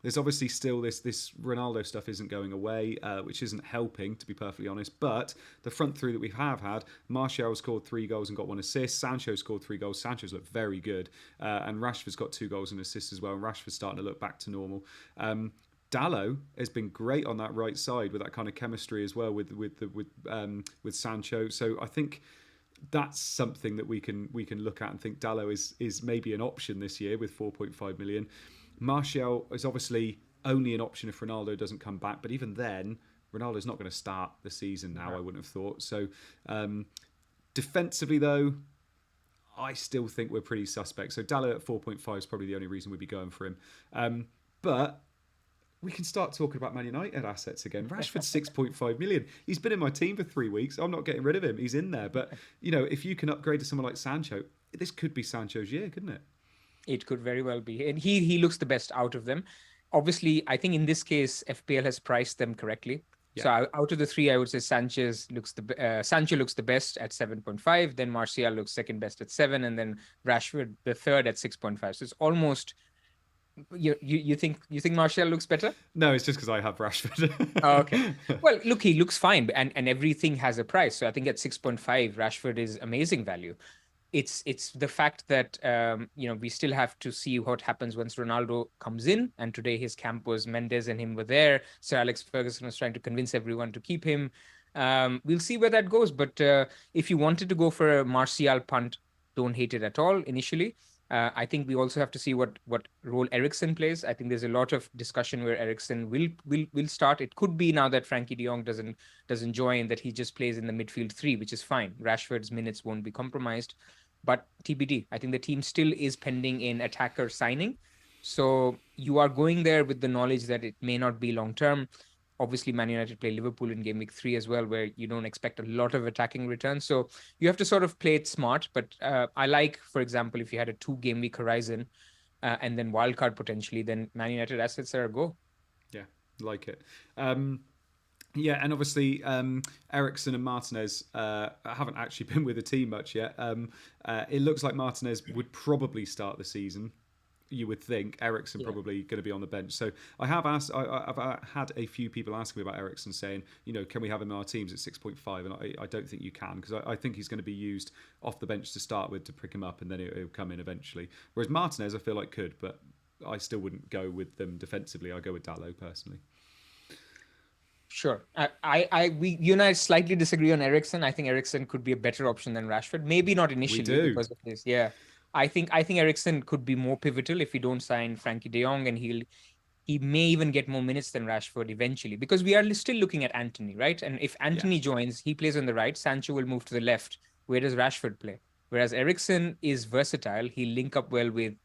Speaker 1: There's obviously still this Ronaldo stuff isn't going away, which isn't helping, to be perfectly honest. But the front three that we have had, Martial scored 3 goals and got 1 assist. Sancho scored 3 goals. Sancho's looked very good. And Rashford's got 2 goals and assists as well. And Rashford's starting to look back to normal. Dalot has been great on that right side with that kind of chemistry as well with Sancho. So I think that's something that we can look at and think Dalot is maybe an option this year with 4.5 million. Martial is obviously only an option if Ronaldo doesn't come back, but even then, Ronaldo's not going to start the season now. I wouldn't have thought so. Defensively though, I still think we're pretty suspect. So Dalot at 4.5 is probably the only reason we'd be going for him. But we can start talking about Man United assets again. Rashford's 6.5 million. He's been in my team for 3 weeks. I'm not getting rid of him. He's in there. But, you know, if you can upgrade to someone like Sancho, this could be Sancho's year, couldn't it?
Speaker 2: It could very well be. And he looks the best out of them. Obviously, I think in this case, FPL has priced them correctly. Yeah. So out of the 3, I would say Sancho looks the best at 7.5. Then Martial looks second best at 7. And then Rashford, the third at 6.5. So it's almost... You think Martial looks better?
Speaker 1: No, it's just because I have Rashford.
Speaker 2: Oh, okay. Well, look, he looks fine, and everything has a price. So I think at 6.5, Rashford is amazing value. It's the fact that we still have to see what happens once Ronaldo comes in. And today his camp was Mendes and him were there. Sir Alex Ferguson was trying to convince everyone to keep him. We'll see where that goes. But if you wanted to go for a Martial punt, don't hate it at all initially. I think we also have to see what role Eriksen plays. I think there's a lot of discussion where Eriksen will start. It could be now that Frankie de Jong doesn't join, that he just plays in the midfield 3, which is fine. Rashford's minutes won't be compromised. But TBD, I think the team still is pending in attacker signing. So you are going there with the knowledge that it may not be long term. Obviously, Man United play Liverpool in game week 3 as well, where you don't expect a lot of attacking returns. So you have to sort of play it smart. But I like, for example, if you had a 2-game week horizon and then wildcard potentially, then Man United assets are a go.
Speaker 1: Yeah, like it. Yeah, and obviously Eriksen and Martinez haven't actually been with the team much yet. It looks like Martinez would probably start the season. You would think Eriksen probably going to be on the bench. So I've had a few people asking me about Eriksen, saying, you know, can we have him in our teams at 6.5? And I don't think you can, because I think he's going to be used off the bench to start with to pick him up, and then it'll come in eventually. Whereas Martinez, I feel like could, but I still wouldn't go with them defensively. I go with Dalot personally.
Speaker 2: Sure. You and I slightly disagree on Eriksen. I think Eriksen could be a better option than Rashford. Maybe not initially because of this. Yeah. I think Eriksen could be more pivotal if we don't sign Frankie de Jong, and he may even get more minutes than Rashford eventually, because we are still looking at Antony, right? And if Antony joins, he plays on the right, Sancho will move to the left. Where does Rashford play? Whereas Eriksen is versatile. He'll link up well with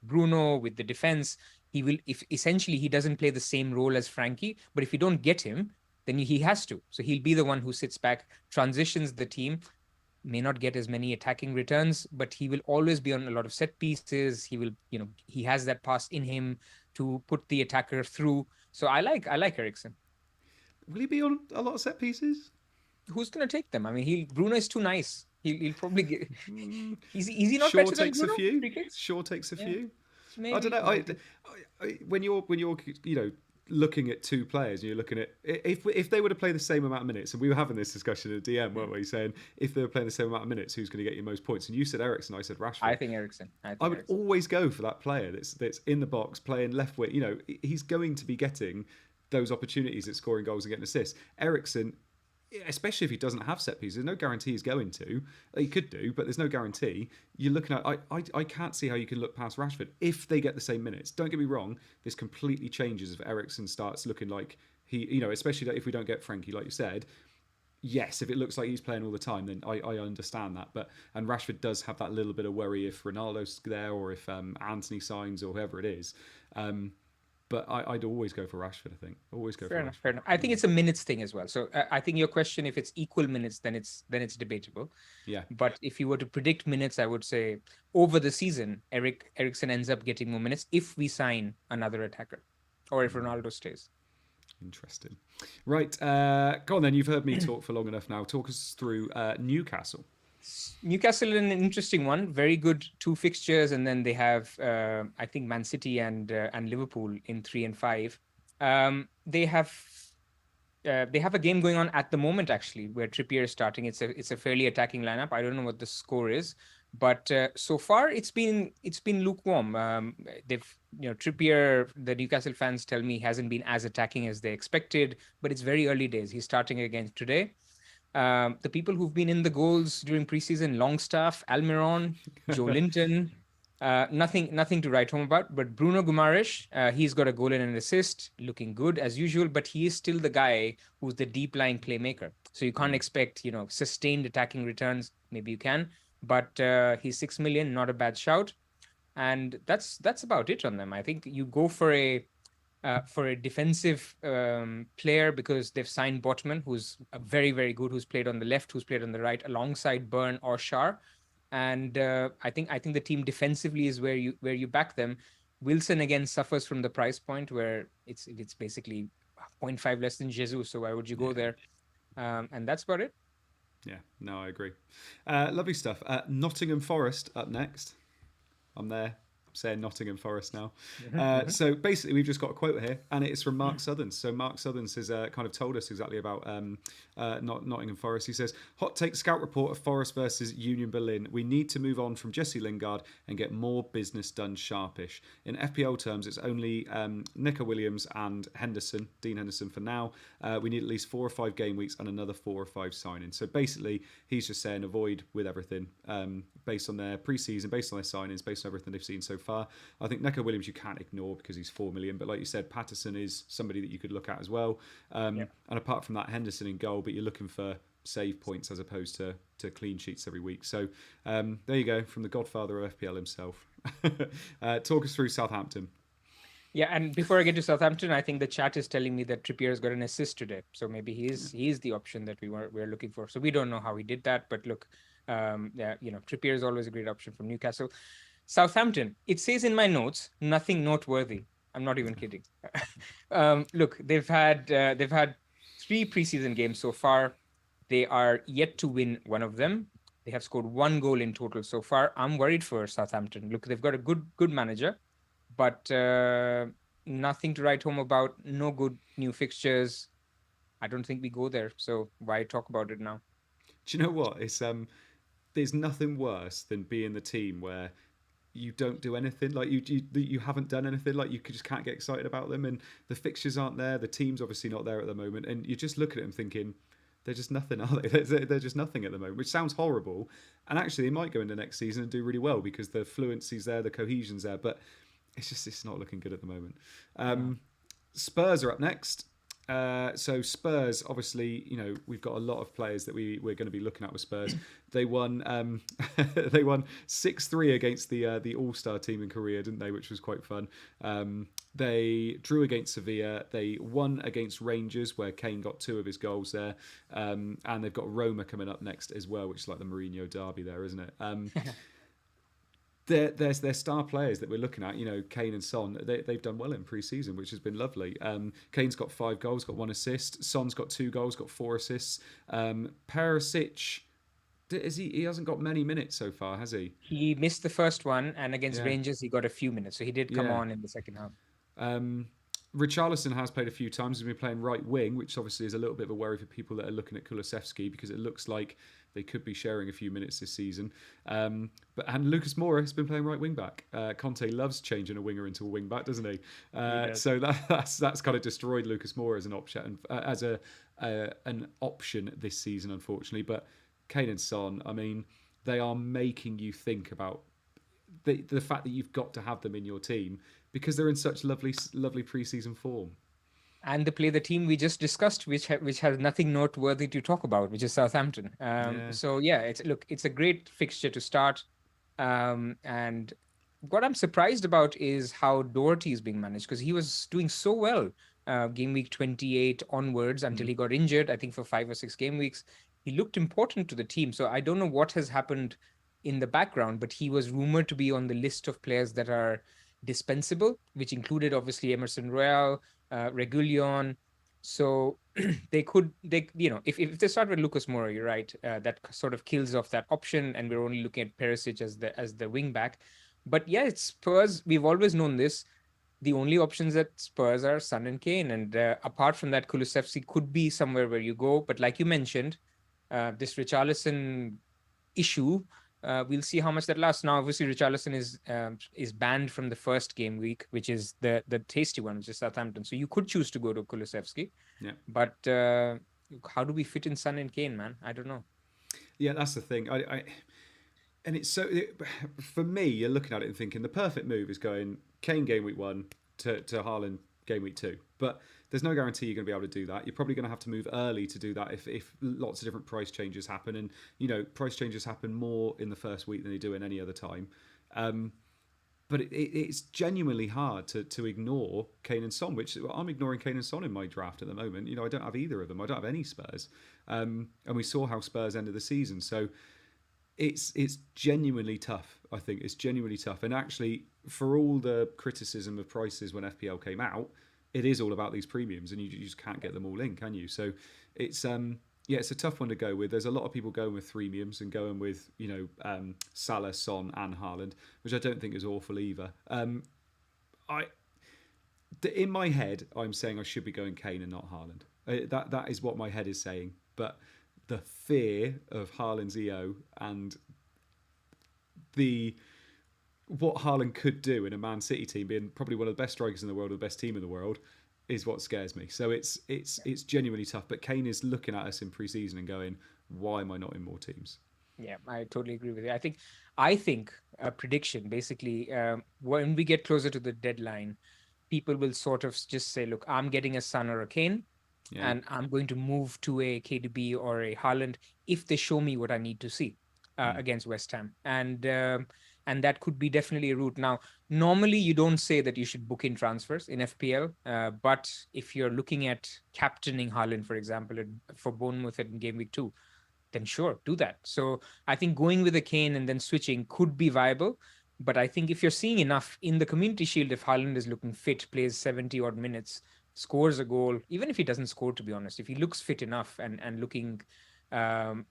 Speaker 2: Bruno, with the defense. He will, if essentially he doesn't play the same role as Frankie, but if you don't get him, then he has to. So he'll be the one who sits back, transitions the team. May not get as many attacking returns, but he will always be on a lot of set pieces. He will, he has that pass in him to put the attacker through. So I like Eriksen.
Speaker 1: Will he be on a lot of set pieces?
Speaker 2: Who's going to take them? I mean, Bruno is too nice. He'll probably get. Is he not
Speaker 1: sure
Speaker 2: better than Bruno?
Speaker 1: Sure takes a few.
Speaker 2: Maybe.
Speaker 1: I don't know. When you're looking at 2 players, and you're looking at if they were to play the same amount of minutes, and we were having this discussion at DM, weren't we? Saying if they were playing the same amount of minutes, who's going to get you most points? And you said Eriksen, I said Rashford.
Speaker 2: I think Eriksen.
Speaker 1: I would always go for that player that's in the box playing left wing. He's going to be getting those opportunities at scoring goals and getting assists. Eriksen, especially if he doesn't have set pieces, there's no guarantee he's going to. He could do, but there's no guarantee. You're looking at, I can't see how you can look past Rashford if they get the same minutes. Don't get me wrong, this completely changes if Eriksen starts looking like he, especially if we don't get Frankie, like you said. yes, if it looks like he's playing all the time, then I understand that. And Rashford does have that little bit of worry if Ronaldo's there or if Anthony signs or whoever it is. But I'd always go for Rashford. I think always go for Rashford.
Speaker 2: Fair enough. I think it's a minutes thing as well. So I think your question, if it's equal minutes, then it's debatable.
Speaker 1: Yeah.
Speaker 2: But if you were to predict minutes, I would say over the season, Eriksen ends up getting more minutes if we sign another attacker, or if Ronaldo stays.
Speaker 1: Interesting. Right. Go on then. You've heard me talk for long enough now. Talk us through Newcastle.
Speaker 2: Newcastle is an interesting one. Very good 2 fixtures, and then they have I think Man City and Liverpool in 3 and 5. They have a game going on at the moment actually, where Trippier is starting. It's a fairly attacking lineup. I don't know what the score is, but so far it's been lukewarm. Trippier, the Newcastle fans tell me, hasn't been as attacking as they expected, but it's very early days. He's starting again today. The people who've been in the goals during preseason: Longstaff, Almiron, Joe Linton, nothing to write home about. But Bruno Guimaraes, he's got a goal and an assist, looking good as usual. But he is still the guy who's the deep lying playmaker. So you can't expect sustained attacking returns. Maybe you can, but he's 6 million, not a bad shout. And that's about it on them. I think you go for a defensive player because they've signed Botman, who's very, very good, who's played on the left, who's played on the right, alongside Burn or Schär. And I think the team defensively is where you back them. Wilson again suffers from the price point where it's basically 0.5 less than Jesus. So why would you go there? And that's about it.
Speaker 1: Yeah, no, I agree. Lovely stuff. Nottingham Forest up next. I'm there. Saying Nottingham Forest now. So basically, we've just got a quote here, and it's from Mark Southerns. So Mark Southerns has kind of told us exactly about Nottingham Forest. He says, "Hot take scout report of Forest versus Union Berlin. We need to move on from Jesse Lingard and get more business done sharpish. In FPL terms, it's only Nico Williams and Dean Henderson for now. We need at least 4 or 5 game weeks and another 4 or 5 signings." So basically, he's just saying avoid with everything based on their pre-season, based on their signings, based on everything they've seen so far. I think Neco Williams you can't ignore because he's 4 million, but like you said, Patterson is somebody that you could look at as well. And apart from that, Henderson in goal, but you're looking for save points as opposed to clean sheets every week. So there you go, from the godfather of FPL himself. Talk us through Southampton.
Speaker 2: Yeah, and before I get to Southampton, I think the chat is telling me that Trippier's got an assist today, so maybe he's the option that we're looking for. So we don't know how he did that, but look, Trippier is always a great option from Newcastle. Southampton, it says in my notes, nothing noteworthy. I'm not even kidding. Look, they've had 3 preseason games so far. They are yet to win one of them. They have scored 1 goal in total so far. I'm worried for Southampton. Look, they've got a good manager, but nothing to write home about. No good new fixtures. I don't think we go there. So why talk about it now?
Speaker 1: Do you know what? It's there's nothing worse than being the team where you don't do anything, like you haven't done anything, like you just can't get excited about them, and the fixtures aren't there, the team's obviously not there at the moment, and you just look at them thinking they're just nothing, are they? They're just nothing at the moment, which sounds horrible. And actually they might go into next season and do really well because the fluency's there, the cohesion's there, but it's not looking good at the moment. Spurs are up next. So Spurs, obviously, we've got a lot of players that we're going to be looking at with Spurs. They won 6-3 against the All-Star team in Korea, didn't they? Which was quite fun. They drew against Sevilla. They won against Rangers, where Kane got 2 of his goals there. And they've got Roma coming up next as well, which is like the Mourinho derby there, isn't it? There's their star players that we're looking at, Kane and Son. They've done well in pre-season, which has been lovely. Kane's got 5 goals, got 1 assist. Son's got 2 goals, got 4 assists. Perisic, he hasn't got many minutes so far, has he?
Speaker 2: He missed the first one, and against Rangers he got a few minutes, so he did come on in the second half.
Speaker 1: Richarlison has played a few times. He's been playing right wing, which obviously is a little bit of a worry for people that are looking at Kulusevski because it looks like they could be sharing a few minutes this season. And Lucas Moura has been playing right wing back. Conte loves changing a winger into a wing back, doesn't he? So that's kind of destroyed Lucas Moura as an option, an option this season, unfortunately. But Kane and Son, I mean, they are making you think about the fact that you've got to have them in your team because they're in such lovely pre-season form.
Speaker 2: and they play the team we just discussed, which has nothing noteworthy to talk about, which is Southampton.
Speaker 1: Yeah.
Speaker 2: So yeah, it's a great fixture to start. And what I'm surprised about is how Doherty is being managed, because he was doing so well game week 28 onwards until
Speaker 1: Mm.
Speaker 2: he got injured. I think for 5 or 6 game weeks, he looked important to the team. So I don't know what has happened in the background, but he was rumored to be on the list of players that are dispensable, which included obviously Emerson Royale, Regulion. So if they start with Lucas Moura, you're right, that sort of kills off that option, and we're only looking at Perisic as the wing back. But yeah, it's Spurs. We've always known this. The only options at Spurs are Son and Kane, and apart from that, Kulusevski could be somewhere where you go. But like you mentioned, this Richarlison issue. We'll see how much that lasts. Now, obviously, Richarlison is banned from the first game week, which is the tasty one, which is Southampton. So you could choose to go to Kulusevski,
Speaker 1: Yeah.
Speaker 2: but how do we fit in Son and Kane, man? I don't know.
Speaker 1: Yeah, that's the thing. And it's for me, you're looking at it and thinking the perfect move is going Kane game week 1 to Haaland game week 2. But there's no guarantee you're going to be able to do that. You're probably going to have to move early to do that if lots of different price changes happen. And, price changes happen more in the first week than they do in any other time. But it's genuinely hard to ignore Kane and Son, which I'm ignoring Kane and Son in my draft at the moment. I don't have either of them. I don't have any Spurs. And we saw how Spurs ended the season. So it's genuinely tough. I think it's genuinely tough. And actually, for all the criticism of prices when FPL came out, it is all about these premiums, and you just can't get them all in, can you? So it's it's a tough one to go with. There's a lot of people going with freemiums and going with Salah, Son, and Haaland, which I don't think is awful either. In my head, I'm saying I should be going Kane and not Haaland. That is what my head is saying, but the fear of Haaland's EO and what Haaland could do in a Man City team, being probably one of the best strikers in the world, or the best team in the world, is what scares me. So it's genuinely tough. But Kane is looking at us in pre-season and going, "Why am I not in more teams?"
Speaker 2: Yeah, I totally agree with you. I think a prediction basically, when we get closer to the deadline, people will sort of just say, "Look, I'm getting a Son or a Kane,
Speaker 1: Yeah.
Speaker 2: and I'm going to move to a KDB or a Haaland if they show me what I need to see against West Ham." And that could be definitely a route. Now, normally you don't say that you should book in transfers in FPL, but if you're looking at captaining Haaland, for example, for Bournemouth in game week 2, then sure, do that. So I think going with a Kane and then switching could be viable. But I think if you're seeing enough in the Community Shield, if Haaland is looking fit, plays 70 odd minutes, scores a goal, even if he doesn't score, to be honest, if he looks fit enough and looking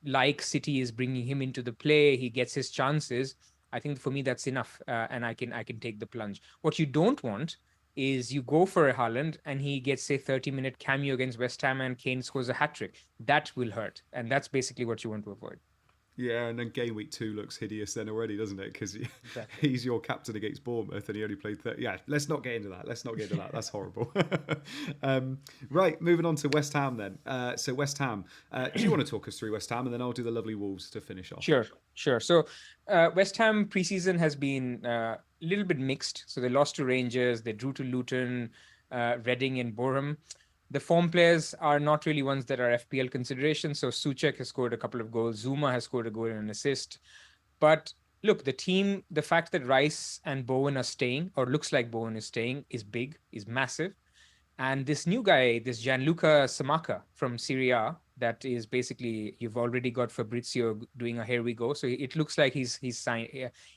Speaker 2: like City is bringing him into the play, he gets his chances. I think for me that's enough, and I can take the plunge. What you don't want is you go for a Haaland and he gets say 30-minute cameo against West Ham and Kane scores a hat trick. That will hurt, and that's basically what you want to avoid.
Speaker 1: Yeah, and then game week 2 looks hideous then already, doesn't it? Because
Speaker 2: Exactly.
Speaker 1: he's your captain against Bournemouth and he only played 30. Yeah, let's not get into that. That's horrible. Right, moving on to West Ham then. So West Ham, do you want to talk us through West Ham, and then I'll do the lovely Wolves to finish off?
Speaker 2: Sure. So West Ham preseason has been a little bit mixed. So they lost to Rangers, they drew to Luton, Reading, and Boreham. The form players are not really ones that are FPL consideration. So Suchek has scored a couple of goals. Zuma has scored a goal and an assist. But look, the fact that Rice and Bowen are staying, or looks like Bowen is staying, is big, is massive. And this new guy, this Gianluca Samacca from Serie A, that is basically, you've already got Fabrizio doing a here we go. So it looks like he's signed.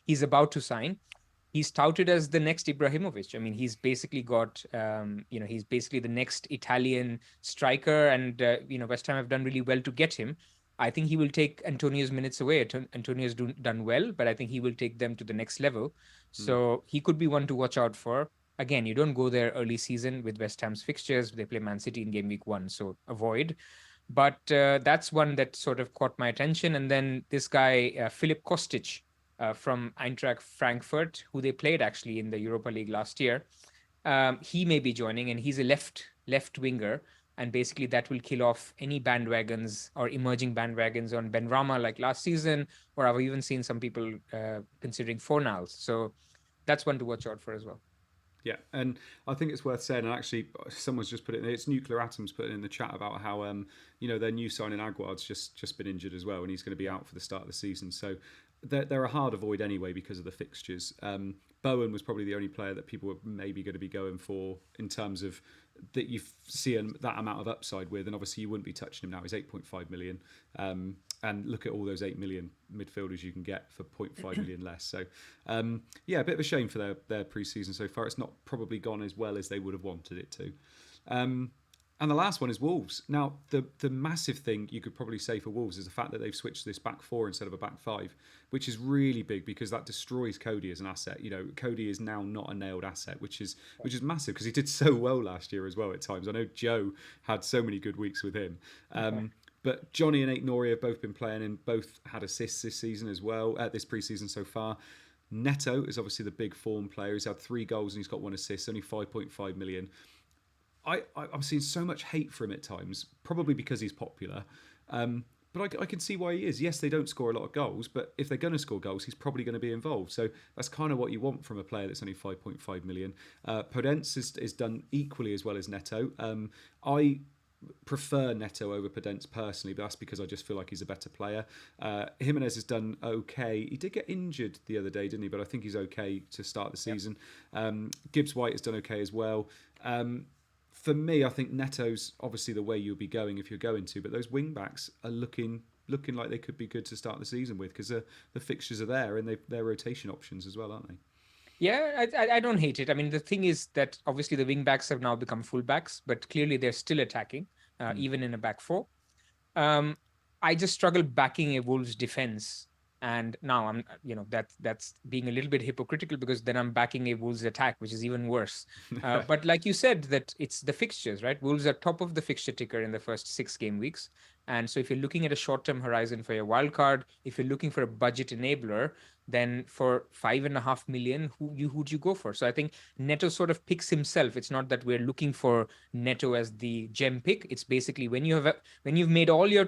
Speaker 2: He's about to sign. He's touted as the next Ibrahimovic. I mean, he's basically got, he's basically the next Italian striker, and West Ham have done really well to get him. I think he will take Antonio's minutes away. Antonio's done well, but I think he will take them to the next level. So he could be one to watch out for. Again, you don't go there early season with West Ham's fixtures. They play Man City in game week 1, so avoid. But that's one that sort of caught my attention. And then this guy, Filip Kostic, from Eintracht Frankfurt, who they played actually in the Europa League last year. He may be joining, and he's a left winger. And basically that will kill off any bandwagons or emerging bandwagons on Benrahma like last season, or I've even seen some people considering Fornals. So that's one to watch out for as well.
Speaker 1: Yeah, and I think it's worth saying, and actually, someone's just put it in. It's Nuclear Atoms put it in the chat about how their new signing Aguard's just been injured as well, and he's going to be out for the start of the season. So they're a hard avoid anyway because of the fixtures. Bowen was probably the only player that people were maybe going to be going for in terms of that you see that amount of upside with, and obviously you wouldn't be touching him now. He's 8.5 million, and look at all those 8 million midfielders you can get for 0.5 million less. So a bit of a shame for their pre-season so far. It's not probably gone as well as they would have wanted it to. And the last one is Wolves. Now, the massive thing you could probably say for Wolves is the fact that they've switched this back four instead of a back five, which is really big because that destroys Cody as an asset. Cody is now not a nailed asset, which is massive because he did so well last year as well at times. I know Joe had so many good weeks with him. But Johnny and Aït-Nouri have both been playing and both had assists this season as well, this pre-season so far. Neto is obviously the big form player. He's had 3 goals and he's got 1 assist, only 5.5 million. I'm seeing so much hate for him at times, probably because he's popular. But I can see why he is. Yes, they don't score a lot of goals, but if they're going to score goals, he's probably going to be involved. So that's kind of what you want from a player that's only 5.5 million. Podence is done equally as well as Neto. I prefer Neto over Podence personally, but that's because I just feel like he's a better player. Jimenez has done okay. He did get injured the other day, didn't he? But I think he's okay to start the season. Gibbs-White has done okay as well. For me, I think Neto's obviously the way you'll be going if you're going to, but those wing backs are looking like they could be good to start the season with because the fixtures are there and they're rotation options as well, aren't they?
Speaker 2: Yeah, I don't hate it. I mean, the thing is that obviously the wing backs have now become full backs, but clearly they're still attacking, even in a back four. I just struggle backing a Wolves defense. And now I'm, that's being a little bit hypocritical because then I'm backing a Wolves attack, which is even worse. But like you said, that it's the fixtures, right? Wolves are top of the fixture ticker in the first 6 game weeks. And so if you're looking at a short-term horizon for your wild card, if you're looking for a budget enabler, then for 5.5 million, who would you go for? So I think Neto sort of picks himself. It's not that we're looking for Neto as the gem pick. It's basically when you've made all your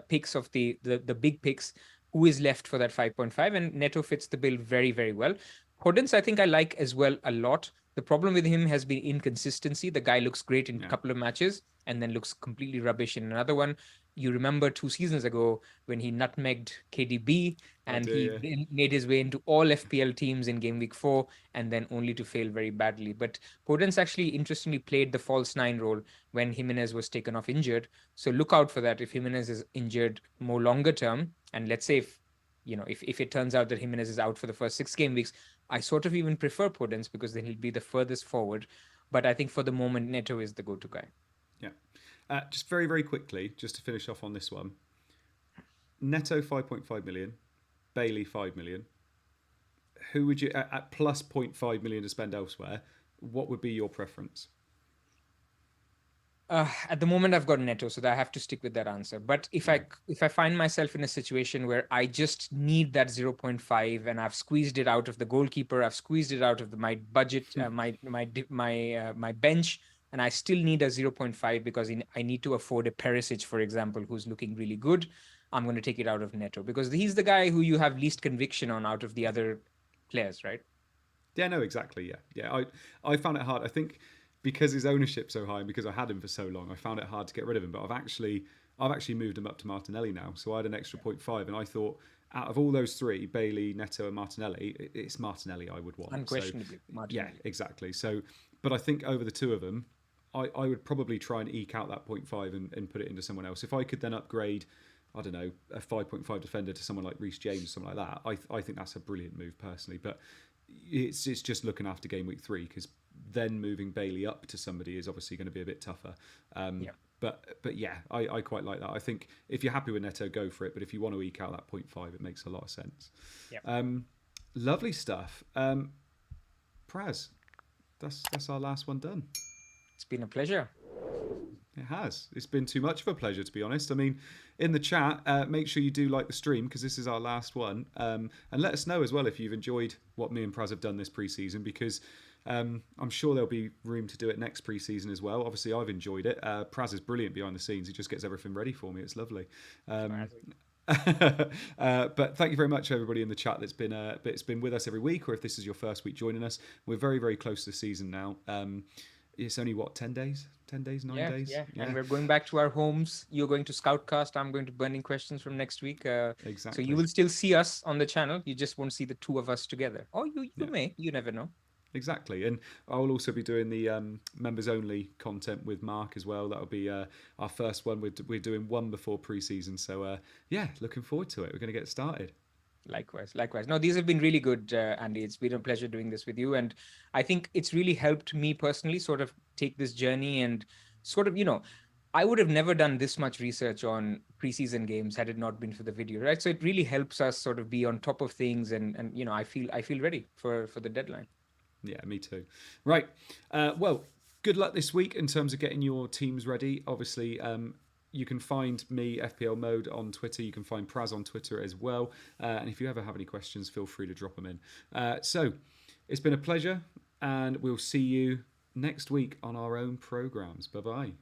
Speaker 2: picks of the big picks, who is left for that 5.5, and Neto fits the bill very, very well. Podence, I think I like as well a lot. The problem with him has been inconsistency. The guy looks great in a couple of matches and then looks completely rubbish in another one. You remember 2 seasons ago when he nutmegged KDB and made his way into all FPL teams in game week 4 and then only to fail very badly. But Podence actually interestingly played the false 9 role when Jimenez was taken off injured. So look out for that if Jimenez is injured more longer term. And let's say if it turns out that Jimenez is out for the first 6 game weeks, I sort of even prefer Podence because then he'll be the furthest forward. But I think for the moment, Neto is the go-to guy.
Speaker 1: Yeah. Just very, very quickly, just to finish off on this one. Neto 5.5 million, Bailey 5 million. Who would you, at plus 0.5 million to spend elsewhere, what would be your preference?
Speaker 2: At the moment, I've got Neto, so I have to stick with that answer. But if I find myself in a situation where I just need that 0.5 and I've squeezed it out of the goalkeeper, I've squeezed it out of my budget, my bench, and I still need a 0.5 because I need to afford a Perisic, for example, who's looking really good, I'm going to take it out of Neto because he's the guy who you have least conviction on out of the other players, right?
Speaker 1: Yeah, no, exactly. Yeah. I found it hard. I think because his ownership's so high and because I had him for so long, I found it hard to get rid of him. But I've actually moved him up to Martinelli now. So I had an extra 0.5 and I thought out of all those 3, Bailey, Neto and Martinelli, it's Martinelli I would want.
Speaker 2: Unquestionably, Martinelli.
Speaker 1: Yeah, exactly. So, but I think over the 2 of them, I would probably try and eke out that 0.5 and put it into someone else. If I could then upgrade, I don't know, a 5.5 defender to someone like Reece James, something like that, I think that's a brilliant move personally. But it's just looking after game week 3 because then moving Bailey up to somebody is obviously going to be a bit tougher. But yeah, I quite like that. I think if you're happy with Neto, go for it. But if you want to eke out that 0.5, it makes a lot of sense.
Speaker 2: Yeah.
Speaker 1: Lovely stuff. Pras, that's our last one done.
Speaker 2: It's been a pleasure.
Speaker 1: It has. It's been too much of a pleasure, to be honest. I mean, in the chat, make sure you do like the stream because this is our last one. And let us know as well if you've enjoyed what me and Praz have done this pre-season because I'm sure there'll be room to do it next pre-season as well. Obviously, I've enjoyed it. Praz is brilliant behind the scenes. He just gets everything ready for me. It's lovely. But thank you very much, everybody in the chat that's been with us every week, or if this is your first week joining us. We're very, very close to the season now. It's only 10 days? 10 days, 9 days?
Speaker 2: Yeah. And we're going back to our homes. You're going to Scoutcast. I'm going to Burning Questions from next week.
Speaker 1: Exactly.
Speaker 2: So you will still see us on the channel. You just won't see the two of us together. Or you may. You never know.
Speaker 1: Exactly. And I'll also be doing the members only content with Mark as well. That'll be our first one. We're doing one before pre-season. So looking forward to it. We're going to get started.
Speaker 2: Likewise. No, these have been really good, Andy. It's been a pleasure doing this with you. And I think it's really helped me personally sort of take this journey and sort of, I would have never done this much research on preseason games had it not been for the video, right? So it really helps us sort of be on top of things. And I feel ready for the deadline.
Speaker 1: Yeah, me too. Right. Well, good luck this week in terms of getting your teams ready. Obviously, you can find me, FPL Mode, on Twitter. You can find Pras on Twitter as well. And if you ever have any questions, feel free to drop them in. So it's been a pleasure, and we'll see you next week on our own programmes. Bye-bye.